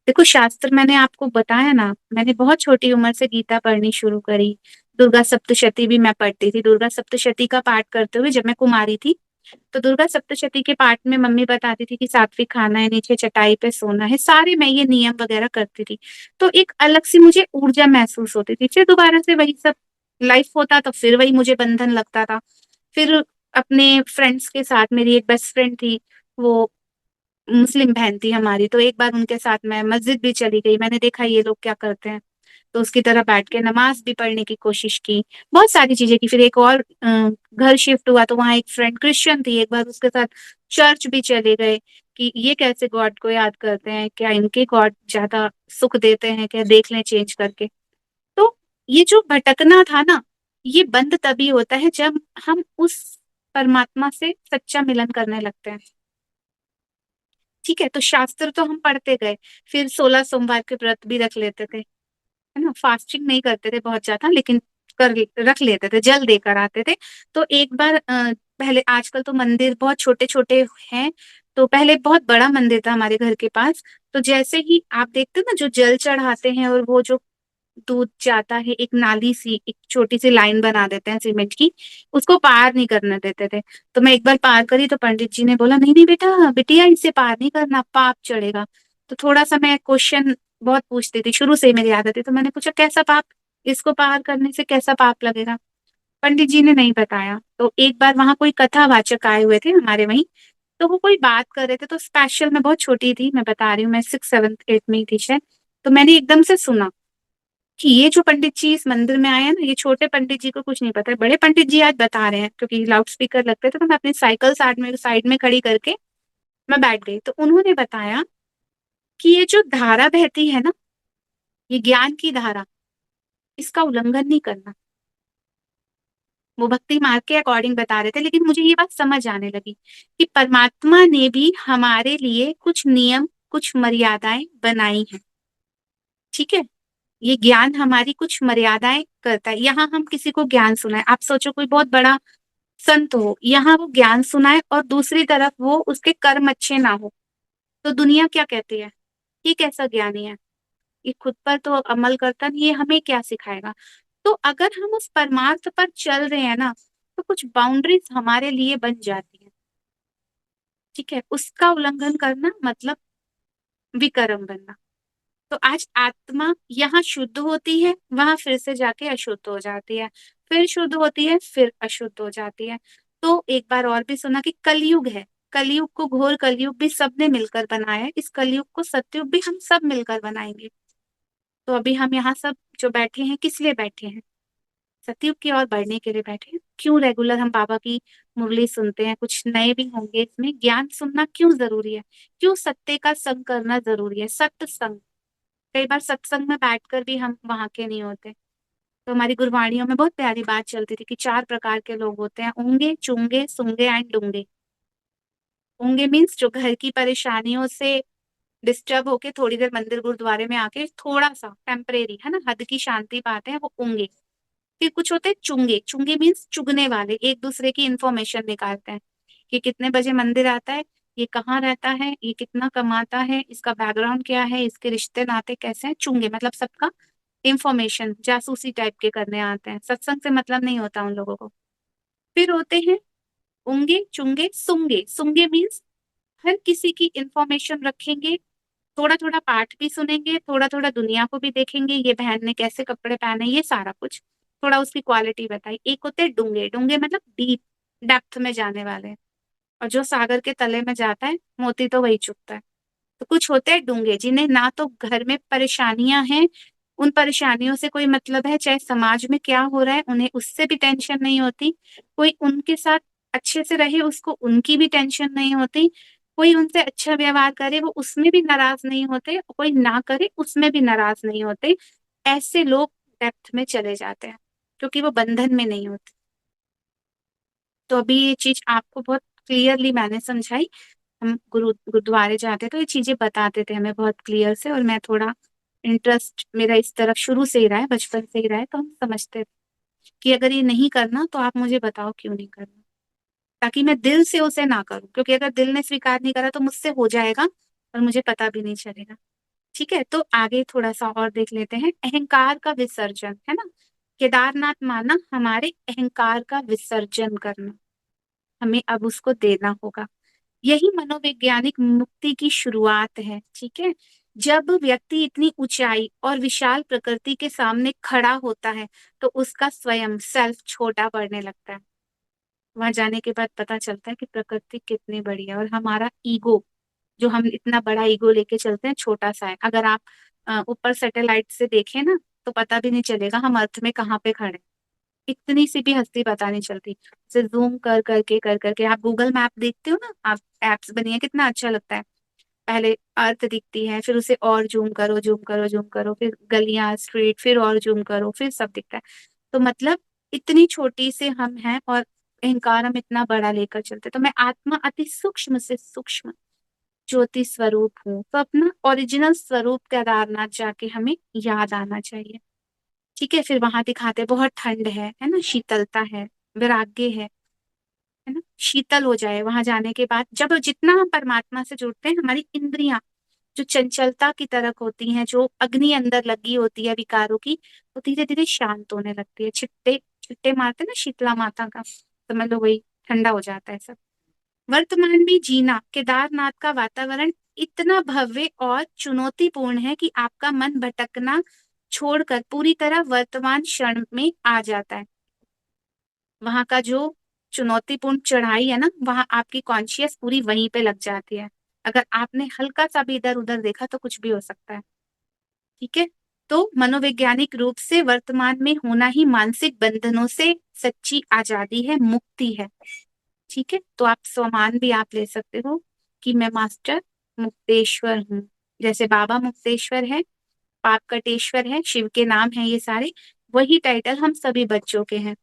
देखो शास्त्र मैंने आपको बताया ना, मैंने बहुत छोटी उम्र से गीता पढ़नी शुरू करी। दुर्गा सप्तशती भी मैं पढ़ती थी, दुर्गा सप्तशती का पाठ करते हुए जब मैं कुमारी थी, तो दुर्गा सप्तशती के पाठ में मम्मी बताती थी कि सात्विक खाना है, नीचे चटाई पे सोना है, सारे मैं ये नियम वगैरह करती थी। तो एक अलग सी मुझे ऊर्जा महसूस होती थी। फिर दोबारा से वही सब लाइफ होता, तो फिर वही मुझे बंधन लगता था। फिर अपने फ्रेंड्स के साथ, मेरी एक बेस्ट फ्रेंड थी, वो मुस्लिम बहन थी हमारी, तो एक बार उनके साथ मैं मस्जिद भी चली गई। मैंने देखा ये लोग क्या करते हैं, तो उसकी तरह बैठ के नमाज भी पढ़ने की कोशिश की, बहुत सारी चीजें की। फिर एक और घर शिफ्ट हुआ, तो वहां एक फ्रेंड क्रिश्चियन थी, एक बार उसके साथ चर्च भी चले गए कि ये कैसे गॉड को याद करते हैं, क्या इनके गॉड ज्यादा सुख देते हैं क्या, देख लें चेंज करके। तो ये जो भटकना था ना, ये बंद तभी होता है जब हम उस परमात्मा से सच्चा मिलन करने लगते हैं। ठीक है, तो शास्त्र तो हम पढ़ते गए, फिर 16 सोमवार के व्रत भी रख लेते थे, है ना। फास्टिंग नहीं करते थे बहुत ज्यादा, लेकिन कर रख लेते थे, जल देकर आते थे। तो एक बार पहले, आजकल तो मंदिर बहुत छोटे छोटे हैं, तो पहले बहुत बड़ा मंदिर था हमारे घर के पास। तो जैसे ही आप देखते हो ना, जो जल चढ़ाते हैं और वो जो दूध जाता है, एक नाली सी, एक छोटी सी लाइन बना देते हैं सीमेंट की, उसको पार नहीं करने देते थे। तो मैं एक बार पार करी, तो पंडित जी ने बोला, नहीं नहीं बेटा, बिटिया इसे पार नहीं करना, पाप चढ़ेगा। तो थोड़ा सा मैं क्वेश्चन बहुत पूछती थी, शुरू से ही मेरी आदत थी, तो मैंने पूछा कैसा पाप, इसको पार करने से कैसा पाप लगेगा। पंडित जी ने नहीं बताया। तो एक बार वहां कोई कथावाचक आए हुए थे हमारे वहीं, तो वो कोई बात कर रहे थे, तो स्पेशल, मैं बहुत छोटी थी, मैं बता रही हूँ, मैं 6 7 8 में ही थी शायद। तो मैंने एकदम से सुना कि ये जो पंडित जी इस मंदिर में आए हैं ना, ये छोटे पंडित जी को कुछ नहीं पता है, बड़े पंडित जी आज बता रहे हैं, क्योंकि लाउड स्पीकर लगते थे। तो मैं अपनी साइकिल साइड में खड़ी करके मैं बैठ गई। तो उन्होंने बताया कि ये जो धारा बहती है ना, ये ज्ञान की धारा, इसका उल्लंघन नहीं करना। वो भक्ति मार्ग के अकॉर्डिंग बता रहे थे, लेकिन मुझे ये बात समझ आने लगी कि परमात्मा ने भी हमारे लिए कुछ नियम, कुछ मर्यादाएं बनाई हैं। ठीक है, ये ज्ञान हमारी कुछ मर्यादाएं करता है। यहाँ हम किसी को ज्ञान सुनाए, आप सोचो कोई बहुत बड़ा संत हो, यहाँ वो ज्ञान सुनाए और दूसरी तरफ वो उसके कर्म अच्छे ना हो, तो दुनिया क्या कहती है, ये कैसा ज्ञानी है, ये खुद पर तो अमल करता नहीं, ये हमें क्या सिखाएगा। तो अगर हम उस परमार्थ पर चल रहे हैं ना, तो कुछ बाउंड्रीज हमारे लिए बन जाती है। ठीक है, उसका उल्लंघन करना मतलब विकर्म बनना। तो आज आत्मा यहाँ शुद्ध होती है, वहां फिर से जाके अशुद्ध हो जाती है, फिर शुद्ध होती है, फिर अशुद्ध हो जाती है। तो एक बार और भी सुना कि कलयुग है, कलयुग को, घोर कलयुग भी सबने मिलकर बनाया है, इस कलयुग को सतयुग भी हम सब मिलकर बनाएंगे। तो अभी हम यहाँ सब जो बैठे हैं, किस लिए बैठे हैं, सतयुग की ओर बढ़ने के लिए बैठे हैं। क्यों रेगुलर हम बाबा की मुरली सुनते हैं, कुछ नए भी होंगे इसमें, ज्ञान सुनना क्यों जरूरी है, क्यों सत्य का संग करना जरूरी है, सत्संग। कई बार सत्संग में बैठकर भी हम वहां के नहीं होते। तो हमारी गुरबाणियों में बहुत प्यारी बात चलती थी कि 4 प्रकार के लोग होते हैं, ऊंगे, चुंगे, सुंगे एंड डूंगे। ऊंगे मीन्स जो घर की परेशानियों से डिस्टर्ब होके थोड़ी देर मंदिर गुरुद्वारे में आके थोड़ा सा टेम्परेरी, है ना, हद की शांति पाते हैं, वो ऊंगे। फिर कुछ होते हैं चुंगे, चुंगे मीन्स चुगने वाले, एक दूसरे की इंफॉर्मेशन निकालते हैं कि कितने बजे मंदिर आता है, ये कहाँ रहता है, ये कितना कमाता है, इसका बैकग्राउंड क्या है, इसके रिश्ते नाते कैसे हैं। चुंगे मतलब सबका इंफॉर्मेशन, जासूसी टाइप के करने आते हैं, सत्संग से मतलब नहीं होता उन लोगों को। फिर होते हैं उंगे, चुंगे, सुंगे। सुंगे मीन्स हर किसी की इंफॉर्मेशन रखेंगे, थोड़ा थोड़ा पाठ भी सुनेंगे, थोड़ा थोड़ा दुनिया को भी देखेंगे, ये बहन ने कैसे कपड़े पहने, ये सारा कुछ थोड़ा उसकी क्वालिटी बताई। एक होते हैं डूंगे, डूंगे मतलब डीप, डेप्थ में जाने वाले। और जो सागर के तले में जाता है, मोती तो वही चुभता है। तो कुछ होते हैं डूंगे, जिन्हें ना तो घर में परेशानियां हैं, उन परेशानियों से कोई मतलब है, चाहे समाज में क्या हो रहा है उन्हें उससे भी टेंशन नहीं होती, कोई उनके साथ अच्छे से रहे उसको उनकी भी टेंशन नहीं होती, कोई उनसे अच्छा व्यवहार करे वो उसमें भी नाराज नहीं होते, कोई ना करे उसमें भी नाराज नहीं होते। ऐसे लोग डेप्थ में चले जाते हैं, क्योंकि वो बंधन में नहीं होते। तो अभी ये चीज आपको बहुत क्लियरली मैंने समझाई। हम गुरुद्वारे जाते तो ये चीजें बताते थे हमें बहुत क्लियर से, और मैं थोड़ा इंटरेस्ट मेरा इस तरफ शुरू से ही रहा है, बचपन से ही रहा है, तो हम समझते थे कि अगर ये नहीं करना तो आप मुझे बताओ क्यों नहीं करना, ताकि मैं दिल से उसे ना करूं, क्योंकि अगर दिल ने स्वीकार नहीं करा तो मुझसे हो जाएगा और मुझे पता भी नहीं चलेगा। ठीक है, तो आगे थोड़ा सा और देख लेते हैं, अहंकार का विसर्जन, है ना। केदारनाथ माना हमारे अहंकार का विसर्जन करना, हमें अब उसको देना होगा। यही मनोवैज्ञानिक मुक्ति की शुरुआत है। ठीक है, जब व्यक्ति इतनी ऊंचाई और विशाल प्रकृति के सामने खड़ा होता है तो उसका स्वयं सेल्फ छोटा पड़ने लगता है। वहां जाने के बाद पता चलता है कि प्रकृति कितनी बड़ी है और हमारा ईगो, जो हम इतना बड़ा ईगो लेके चलते हैं, छोटा सा है। अगर आप ऊपर सैटेलाइट से देखें ना तो पता भी नहीं चलेगा हम अर्थ में कहाँ पे खड़े हैं। इतनी सी भी हस्ती पता नहीं चलती। से जूम कर करके आप गूगल मैप देखते हो ना, आप एप्स बनी है, कितना अच्छा लगता है। पहले अर्थ दिखती है, फिर उसे और जूम करो जूम करो जूम करो, फिर गलियां स्ट्रीट, फिर और जूम करो, फिर सब दिखता है। तो मतलब इतनी छोटी से हम हैं और अहंकार हम इतना बड़ा लेकर चलते। तो मैं आत्मा अति सूक्ष्म से सूक्ष्म ज्योति स्वरूप हूँ। तो अपना ओरिजिनल स्वरूप केदारनाथ जाके हमें याद आना चाहिए। ठीक है, फिर वहां दिखाते बहुत ठंड है ना, शीतलता है, वैराग्य है ना, शीतल हो जाए वहां जाने के बाद। जब जितना हम परमात्मा से जुड़ते हैं, हमारी इंद्रियां जो चंचलता की तरफ होती हैं, जो अग्नि अंदर लगी होती है विकारों की, वो धीरे धीरे शांत होने लगती है। छिट्टे छिट्टे मारते हैं ना शीतला माता का, समझ लो वही ठंडा हो जाता है सब। वर्तमान में जीना केदारनाथ का वातावरण इतना भव्य और चुनौतीपूर्ण है कि आपका मन भटकना छोड़कर पूरी तरह वर्तमान क्षण में आ जाता है। वहां का जो चुनौतीपूर्ण चढ़ाई है ना, वहां आपकी कॉन्शियस पूरी वहीं पे लग जाती है। अगर आपने हल्का सा भी इधर उधर देखा तो कुछ भी हो सकता है। ठीक है, तो मनोवैज्ञानिक रूप से वर्तमान में होना ही मानसिक बंधनों से सच्ची आजादी है, मुक्ति है। ठीक है, तो आप सम्मान भी आप ले सकते हो कि मैं मास्टर मुक्तेश्वर हूँ। जैसे बाबा मुक्तेश्वर है, पाप कटेश्वर है, शिव के नाम है ये सारे, वही टाइटल हम सभी बच्चों के हैं।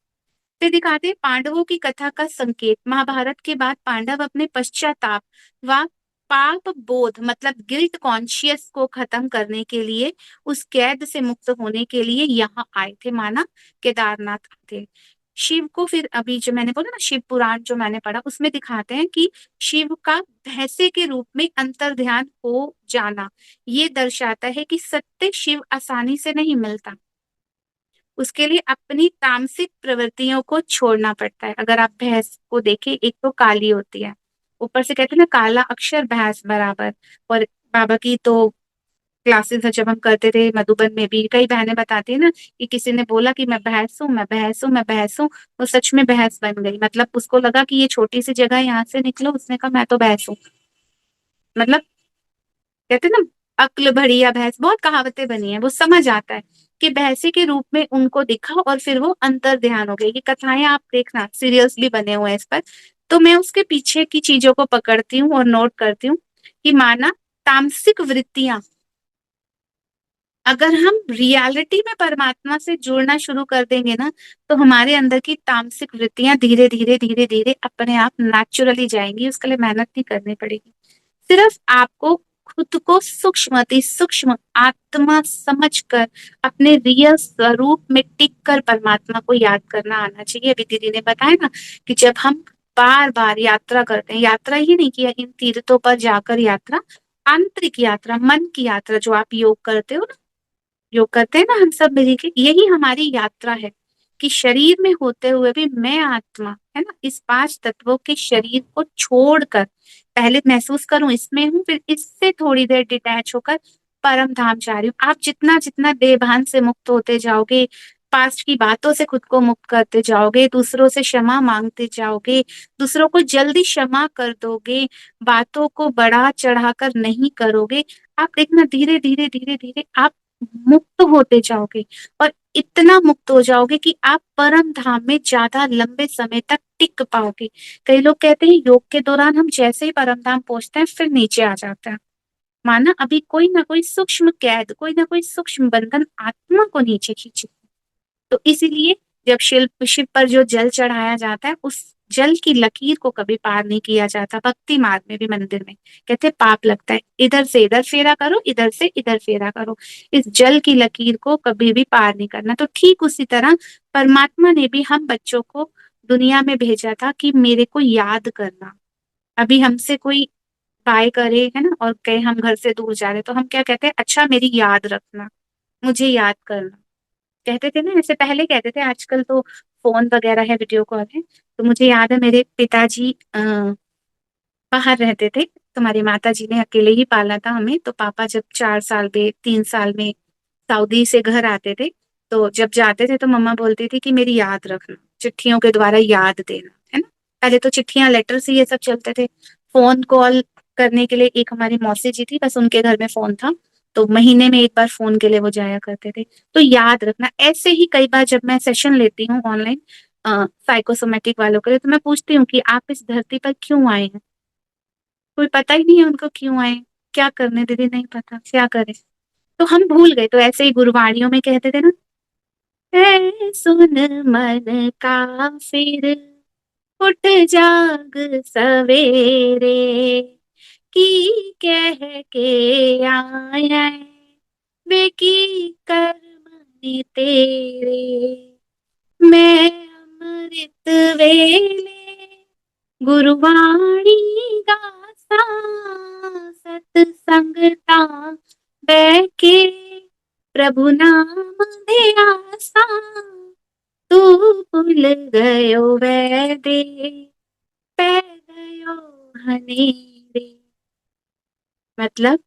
फिर दिखाते हैं पांडवों की कथा का संकेत। महाभारत के बाद पांडव अपने पश्चाताप व पाप बोध मतलब गिल्ट कॉन्शियस को खत्म करने के लिए, उस कैद से मुक्त होने के लिए यहाँ आए थे, माना केदारनाथ थे। शिव को फिर अभी जो मैंने बोला ना, शिव पुराण जो मैंने पढ़ा उसमें दिखाते हैं कि शिव का भैंसे के रूप में अंतर ध्यान हो जाना, ये दर्शाता है कि सत्य शिव आसानी से नहीं मिलता। उसके लिए अपनी तामसिक प्रवृत्तियों को छोड़ना पड़ता है। अगर आप भैंस को देखें, एक तो काली होती है, ऊपर से कहते हैं ना काला अक्षर भैंस बराबर। और बाबा की तो क्लासेस जब हम करते थे मधुबन में भी, कई बहनें बताती है ना कि किसी ने बोला कि मैं भैंस हूँ, मैं भैंस हूँ, मैं भैंस हूँ, तो सच में भैंस बन गई। मतलब उसको लगा कि ये छोटी सी जगह यहाँ से निकलो, उसने कहा मैं तो भैंस हूँ। मतलब कहते हैं ना अक्ल बढ़िया भैंस, बहुत कहावतें बनी है, वो समझ आता है कि भैंसे के रूप में उनको दिखा और फिर वो अंतर ध्यान हो गई। ये कथाएं आप देखना, सीरियल्स भी बने हुए हैं इस पर। तो मैं उसके पीछे की चीजों को पकड़ती हूँ और नोट करती हूँ कि माना तामसिक वृत्तियां, अगर हम रियलिटी में परमात्मा से जुड़ना शुरू कर देंगे ना, तो हमारे अंदर की तामसिक वृत्तियां धीरे धीरे धीरे धीरे अपने आप नेचुरली जाएंगी। उसके लिए मेहनत नहीं करनी पड़ेगी। सिर्फ आपको खुद को सूक्ष्म अति सूक्ष्म आत्मा समझकर अपने रियल स्वरूप में टिक कर परमात्मा को याद करना आना चाहिए। अभी दीदी ने बताया ना कि जब हम बार बार यात्रा करते हैं, यात्रा ही नहीं किया इन तीर्थों पर जाकर यात्रा, आंतरिक यात्रा, मन की यात्रा, जो आप योग करते हो ना, योग करते हैं ना हम सब मिलके, यही हमारी यात्रा है कि शरीर में होते हुए भी मैं आत्मा है ना, इस पांच तत्वों के शरीर को छोड़कर पहले महसूस करूं इसमें हूं, फिर इससे थोड़ी देर डिटैच होकर परम धाम जा रही हूँ। आप जितना जितना देहभान से मुक्त होते जाओगे, पास्ट की बातों से खुद को मुक्त करते जाओगे, दूसरों से क्षमा मांगते जाओगे, दूसरों को जल्दी क्षमा कर दोगे, बातों को बढ़ा चढ़ाकर नहीं करोगे, आप देखना धीरे धीरे धीरे धीरे आप मुक्त होते जाओगे। और इतना मुक्त हो जाओगे कि आप परम धाम में ज्यादा लंबे समय तक टिक पाओगे। कई लोग कहते हैं योग के दौरान हम जैसे ही परम धाम पहुंचते हैं फिर नीचे आ जाते हैं। माना अभी कोई ना कोई सूक्ष्म कैद, कोई ना कोई सूक्ष्म बंधन आत्मा को नीचे खींचे। तो इसीलिए जब शिव पर जो जल चढ़ाया जाता है, उस जल की लकीर को कभी पार नहीं किया जाता। भक्ति मार्ग में भी मंदिर में कहते हैं पाप लगता है, इधर से इधर फेरा करो, इधर से इधर फेरा करो, इस जल की लकीर को कभी भी पार नहीं करना। तो ठीक उसी तरह परमात्मा ने भी हम बच्चों को दुनिया में भेजा था कि मेरे को याद करना। अभी हमसे कोई बाय करे है ना और कहे हम घर से दूर जा रहे, तो हम क्या कहते हैं, अच्छा मेरी याद रखना, मुझे याद करना। कहते थे ना, ऐसे पहले कहते थे, आजकल तो फोन वगैरह है, वीडियो कॉल है। तो मुझे याद है मेरे पिताजी बाहर रहते थे, तुम्हारी माता जी ने अकेले ही पाला था हमें। तो पापा जब 4 साल में 3 साल में सऊदी से घर आते थे, तो जब जाते थे तो मम्मा बोलती थी कि मेरी याद रखना, चिट्ठियों के द्वारा याद देना, है ना। पहले तो चिट्ठियां, लेटर से ये सब चलते थे। फोन कॉल करने के लिए एक हमारी मौसी जी थी, बस उनके घर में फोन था, तो महीने में एक बार फोन के लिए वो जाया करते थे। तो याद रखना। ऐसे ही कई बार जब मैं सेशन लेती हूँ ऑनलाइन साइकोसोमेटिक वालों के लिए, तो मैं पूछती हूँ कि आप इस धरती पर क्यों आए हैं। कोई पता ही नहीं है उनको क्यों आए, क्या करने, दीदी नहीं पता क्या करे। तो हम भूल गए। तो ऐसे ही गुरबाणियों में कहते थे ना, "ऐ सुन मन का फिर उठ जाग सवेरे, की कह के आए वे की कर्म तेरे, मैं अमृत वेले गुरुवाणी गासा, सतसंगता बैके प्रभु नाम ध्यासा, तू भूल गयो वैदे पै गयो हनेरे।" मतलब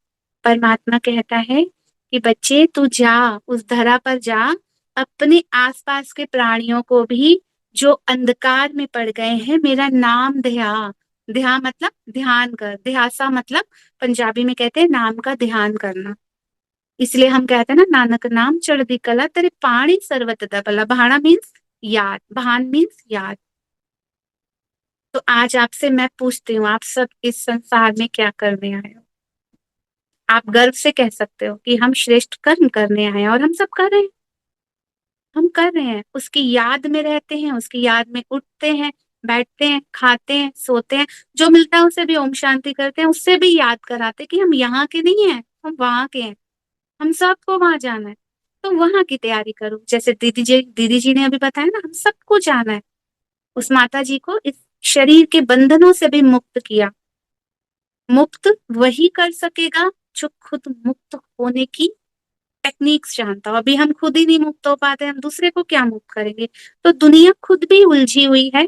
परमात्मा कहता है कि बच्चे तू जा, उस धरा पर जा, अपने आसपास के प्राणियों को भी जो अंधकार में पड़ गए हैं मेरा नाम ध्या। ध्या मतलब ध्यान कर, ध्यासा मतलब पंजाबी में कहते हैं नाम का ध्यान करना। इसलिए हम कहते हैं ना, नानक नाम चढ़दी कला तेरे पाणी सर्वत दा भला। बहाना मीन्स याद, बहान मीन्स याद। तो आज आपसे मैं पूछती हूँ, आप सब इस संसार में क्या करने आए हो। आप गर्व से कह सकते हो कि हम श्रेष्ठ कर्म करने आए हैं, और हम सब कर रहे हैं। हम कर रहे हैं, उसकी याद में रहते हैं, उसकी याद में उठते हैं, बैठते हैं, खाते हैं, सोते हैं, जो मिलता है उसे भी ओम शांति करते हैं, उससे भी याद कराते हैं कि हम यहाँ के नहीं हैं, हम वहां के हैं, हम सबको वहां जाना है। तो वहां की तैयारी करो। जैसे दीदी जी ने अभी बताया ना, हम सबको जाना है। उस माता जी को इस शरीर के बंधनों से भी मुक्त किया। मुक्त वही कर सकेगा जो खुद मुक्त होने की टेक्निक्स जानता हो। अभी हम खुद ही नहीं मुक्त हो पाते, हम दूसरे को क्या मुक्त करेंगे। तो दुनिया खुद भी उलझी हुई है,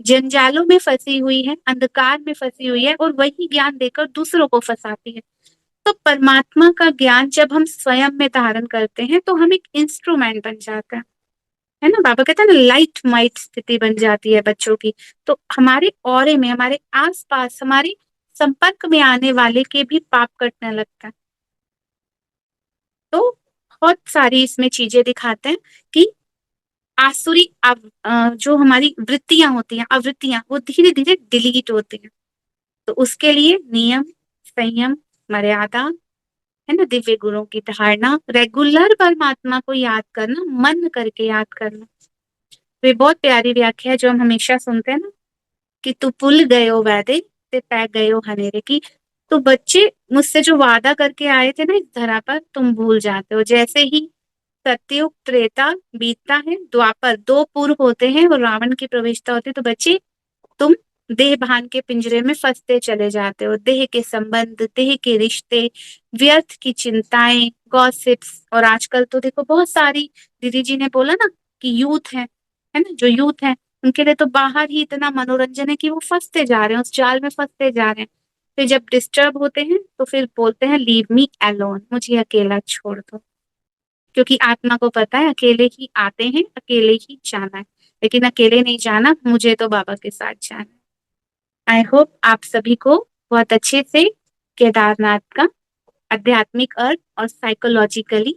जंजालों में फंसी हुई है, अंधकार में फंसी हुई है, और वही ज्ञान देकर दूसरों को फंसाती है। तो परमात्मा का ज्ञान जब हम स्वयं में धारण करते हैं तो हम एक इंस्ट्रूमेंट बन जाता है ना। बाबा कहते हैं ना, लाइट माइट स्थिति बन जाती है बच्चों की। तो हमारे औरे में, हमारे आसपास, हमारे संपर्क में आने वाले के भी पाप कटने लगता है। तो बहुत सारी इसमें चीजें दिखाते हैं कि आसुरी जो हमारी वृत्तियां होती हैं, आवृत्तियां, वो धीरे धीरे डिलीट होती हैं। तो उसके लिए नियम, संयम, मर्यादा, है ना, दिव्य गुरुओं की धारणा, रेगुलर परमात्मा को याद करना, मन करके याद करना। तो ये बहुत प्यारी व्याख्या है जो हम हमेशा सुनते हैं ना, कि तू पुल गयो वैदे ते पै गयो हनेरे की। तो बच्चे मुझसे जो वादा करके आए थे ना इस धरा पर, तुम भूल जाते हो। जैसे ही सतयुग त्रेता बीतता है, द्वापर, दो पूर्व होते हैं और रावण की प्रविष्टा होती है, तो बच्चे तुम देह भान के पिंजरे में फंसते चले जाते हो। देह के संबंध, देह के रिश्ते, व्यर्थ की चिंताएं, गॉसिप्स। और आजकल तो देखो बहुत सारी, दीदी जी ने बोला ना कि यूथ है ना, जो यूथ है उनके लिए तो बाहर ही इतना मनोरंजन है कि वो फंसते जा रहे हैं, उस जाल में फंसते जा रहे हैं। फिर जब डिस्टर्ब होते हैं तो फिर बोलते हैं लीव मी अलोन, मुझे अकेला छोड़ दो। क्योंकि आत्मा को पता है अकेले ही आते हैं, अकेले ही जाना है, लेकिन अकेले नहीं जाना, मुझे तो बाबा के साथ जाना है। आई होप आप सभी को बहुत अच्छे से केदारनाथ का आध्यात्मिक अर्थ और साइकोलॉजिकली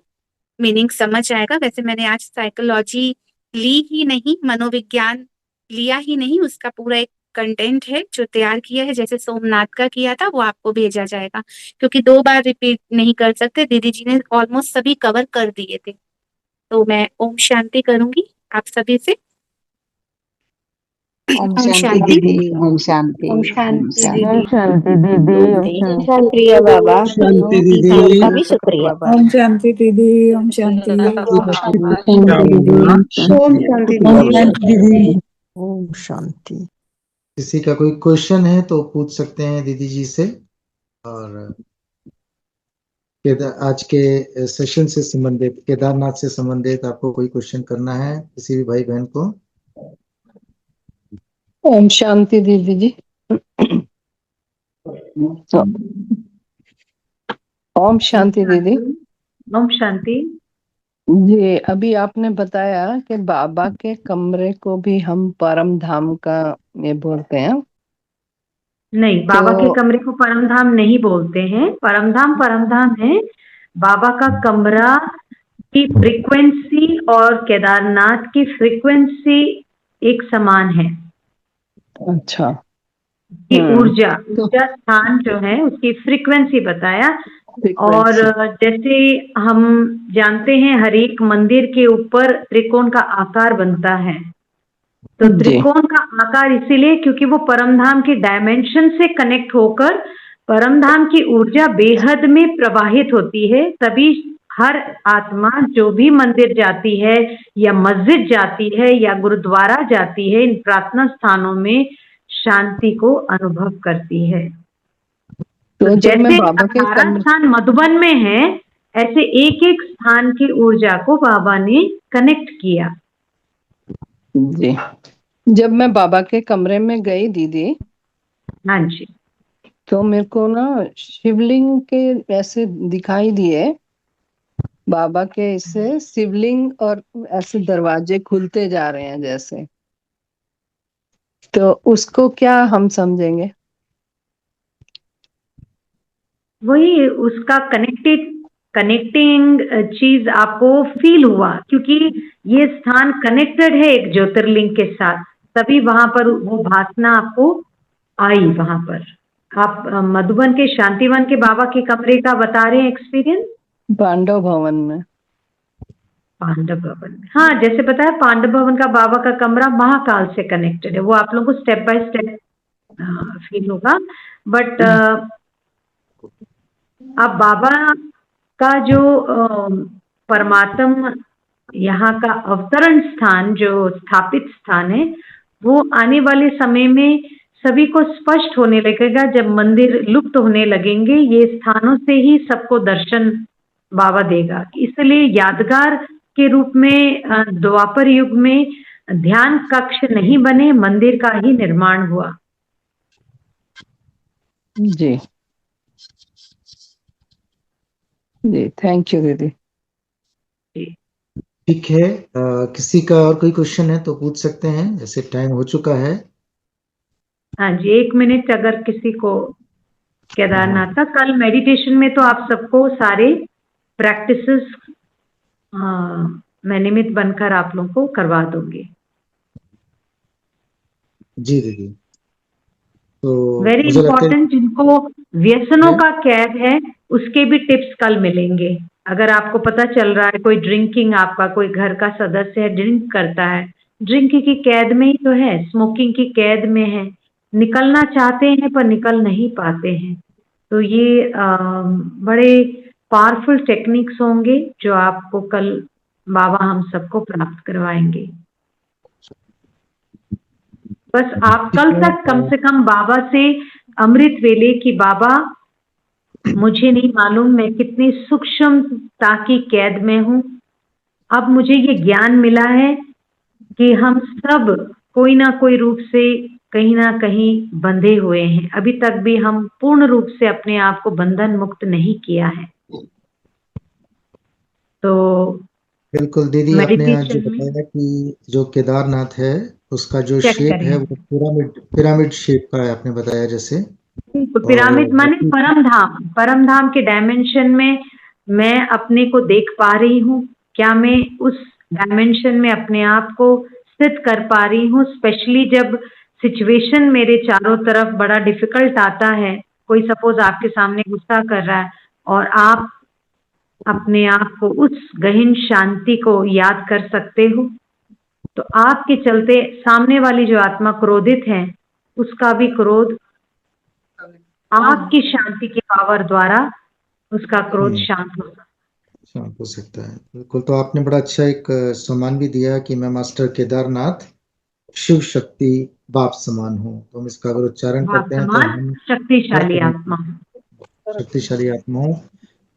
मीनिंग समझ आएगा। वैसे मैंने आज साइकोलॉजी ली ही नहीं, मनोविज्ञान लिया ही नहीं, उसका पूरा एक कंटेंट है जो तैयार किया है, जैसे सोमनाथ का किया था, वो आपको भेजा जाएगा। क्योंकि 2 बार रिपीट नहीं कर सकते, दीदी जी ने ऑलमोस्ट सभी कवर कर दिए थे। तो मैं ओम शांति करूंगी आप सभी से। ओम ओम शांति शांति। दीदी, ओम शांति, ओम ओम शांति शांति। दीदी। शांति दीदी, ओम शांति। शुक्रिया बाबा, शांति दीदी। आपका भी शुक्रिया। ओम शांति दीदी, ओम शांति। ओम शांति। ओम शांति दीदी। ओम शांति। किसी का कोई क्वेश्चन है तो पूछ सकते हैं दीदी जी से। और आज के सेशन से संबंधित, केदारनाथ से संबंधित आपको कोई क्वेश्चन करना है किसी भी भाई बहन को? ओम शांति दीदी जी। ओम शांति दीदी ओम शांति। जी। अभी आपने बताया कि बाबा के कमरे को भी हम परम धाम का ये बोलते हैं। नहीं, बाबा के कमरे को परम धाम नहीं बोलते हैं। परम धाम है। बाबा का कमरा की फ्रीक्वेंसी और केदारनाथ की फ्रीक्वेंसी एक समान है। अच्छा। की ऊर्जा स्थान जो है उसकी फ्रीक्वेंसी बताया। और जैसे हम जानते हैं हर एक मंदिर के ऊपर त्रिकोण का आकार बनता है। तो त्रिकोण का आकार इसीलिए क्योंकि वो परमधाम के डायमेंशन से कनेक्ट होकर परमधाम की ऊर्जा बेहद में प्रवाहित होती है। तभी हर आत्मा जो भी मंदिर जाती है या मस्जिद जाती है या गुरुद्वारा जाती है, इन प्रार्थना स्थानों में शांति को अनुभव करती है। तो जैसे 18 स्थान मधुबन में है, ऐसे एक एक स्थान की ऊर्जा को बाबा ने कनेक्ट किया। जी। जब मैं बाबा के कमरे में गई दीदी, हाँ जी, तो मेरे को ना शिवलिंग के ऐसे दिखाई दिए। बाबा के इससे शिवलिंग और ऐसे दरवाजे खुलते जा रहे हैं जैसे। तो उसको क्या हम समझेंगे? वही उसका कनेक्टिंग चीज आपको फील हुआ क्योंकि ये स्थान कनेक्टेड है एक ज्योतिर्लिंग के साथ, तभी वहां पर वो भावना आपको आई। वहां पर आप मधुबन के शांतिवन के बाबा के कमरे का बता रहे हैं एक्सपीरियंस? पांडव भवन में। पांडव भवन में, हाँ, जैसे बताया पांडव भवन का बाबा का कमरा महाकाल से कनेक्टेड है। वो आप लोगों को स्टेप बाय स्टेप फील होगा। बट अब बाबा का जो परमात्म यहाँ का अवतरण स्थान, जो स्थापित स्थान है, वो आने वाले समय में सभी को स्पष्ट होने लगेगा। जब मंदिर लुप्त होने लगेंगे, ये स्थानों से ही सबको दर्शन बाबा देगा। इसलिए यादगार के रूप में द्वापर युग में ध्यान कक्ष नहीं बने, मंदिर का ही निर्माण हुआ। जी जी, थैंक यू दीदी। ठीक है, किसी का और कोई क्वेश्चन है तो पूछ सकते हैं, जैसे टाइम हो चुका है। हाँ जी, 1 मिनट अगर किसी को केदारनाथ का। कल मेडिटेशन में तो आप सबको सारे प्रैक्टिसेस मैं निमित्त बनकर आप लोगों को करवा दूंगी। जी दीदी। तो वेरी इंपॉर्टेंट, जिनको व्यसनों का कैद है उसके भी टिप्स कल मिलेंगे। अगर आपको पता चल रहा है कोई ड्रिंकिंग, आपका कोई घर का सदस्य है ड्रिंक करता है, ड्रिंक की कैद में ही तो है, स्मोकिंग की कैद में है, निकलना चाहते हैं पर निकल नहीं पाते हैं। तो ये बड़े पावरफुल टेक्निक्स होंगे जो आपको कल बाबा हम सबको प्राप्त करवाएंगे। बस आप कल तक कम से कम बाबा से अमृत वेले की बाबा मुझे नहीं मालूम मैं कितनी सूक्ष्मता की कैद में हूँ। अब मुझे ये ज्ञान मिला है कि हम सब कोई ना कोई रूप से कहीं ना कहीं बंधे हुए हैं। अभी तक भी हम पूर्ण रूप से अपने आप को बंधन मुक्त नहीं किया है। तो बिल्कुल दीदी, आपने आज जो बताया कि जो केदारनाथ है उसका जो शेप है वो पिरामिड शेप का है, आपने बताया जैसे। पिरामिड माने परम धाम के डायमेंशन में मैं अपने को देख पा रही हूँ। क्या मैं उस डायमेंशन में अपने आप को स्थित कर पा रही हूँ? स्पेशली जब सिचुएशन मेरे चारों तरफ बड़ा डिफिकल्ट आता है, कोई सपोज आपके सामने गुस्सा कर रहा है और आप अपने आप को उस गहन शांति को याद कर सकते हो, तो आपके चलते सामने वाली जो आत्मा क्रोधित है उसका भी क्रोध आपकी शांति की पावर द्वारा उसका क्रोध शांत हो सकता है। बिल्कुल, तो आपने बड़ा अच्छा एक सम्मान भी दिया कि मैं मास्टर केदारनाथ शिव शक्ति बाप समान हूँ। तो हम इसका अगर उच्चारण करते हैं तो हम शक्तिशाली आत्मा हूँ।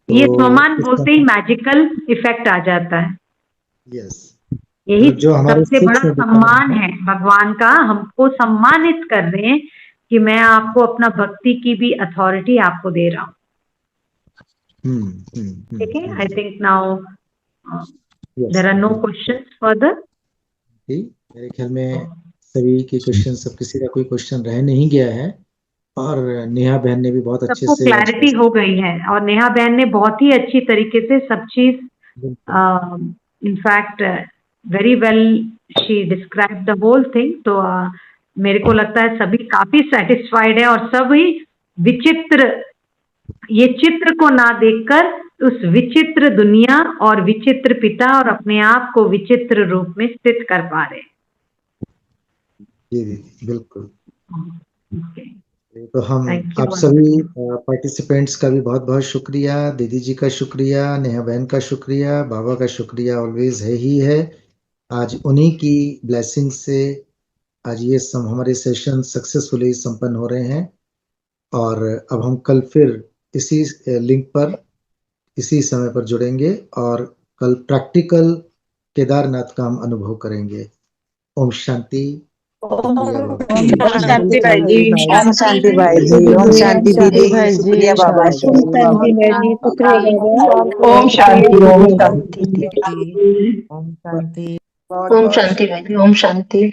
ये तो स्वमान इस बोलते ही मैजिकल इफेक्ट आ जाता है। यस, यही जो हमारे सबसे बड़ा सिक्स में दिखाया सम्मान है। है, भगवान का हमको सम्मानित कर रहे हैं कि मैं आपको अपना भक्ति की भी अथॉरिटी आपको दे रहा हूँ। ठीक है, I think now there are no questions further. मेरे ख्याल में सभी के क्वेश्चन, सब किसी का कोई क्वेश्चन रह नहीं गया है, और नेहा बहन ने भी बहुत अच्छे सबको से क्लैरिटी हो गई है, और नेहा बहन ने बहुत ही अच्छी तरीके से सब चीज in fact very well she describe the whole thing. तो मेरे को लगता है सभी काफी सेटिस्फाइड है, और सभी विचित्र, ये चित्र को ना देखकर उस विचित्र दुनिया और विचित्र पिता और अपने आप को विचित्र रूप में स्थित कर पा रहे। जी दीदी, बिल्कुल। Okay. तो हम Thank you आप once सभी again. पार्टिसिपेंट्स का भी बहुत बहुत शुक्रिया, दीदी जी का शुक्रिया, नेहा बहन का शुक्रिया, बाबा का शुक्रिया ऑलवेज है ही है। आज उन्हीं की ब्लेसिंग से आज ये हमारे सेशन सक्सेसफुली संपन्न हो रहे हैं, और अब हम कल फिर इसी लिंक पर इसी समय पर जुड़ेंगे, और कल प्रैक्टिकल केदारनाथ का हम अनुभव करेंगे। ओम शांति। शुक्रिया बाबा। ओम शांति भाई जी। ओम शांति भाई जी, ओम शांति दीदी, शुक्रिया बाबा जी। ओम शांति भाई जी, शुक्रिया बाबा। ओम शांति, ओम ओम शांति। शांति दीदी। ओम शांति। ओम शांति भाई जी, ओम शांति।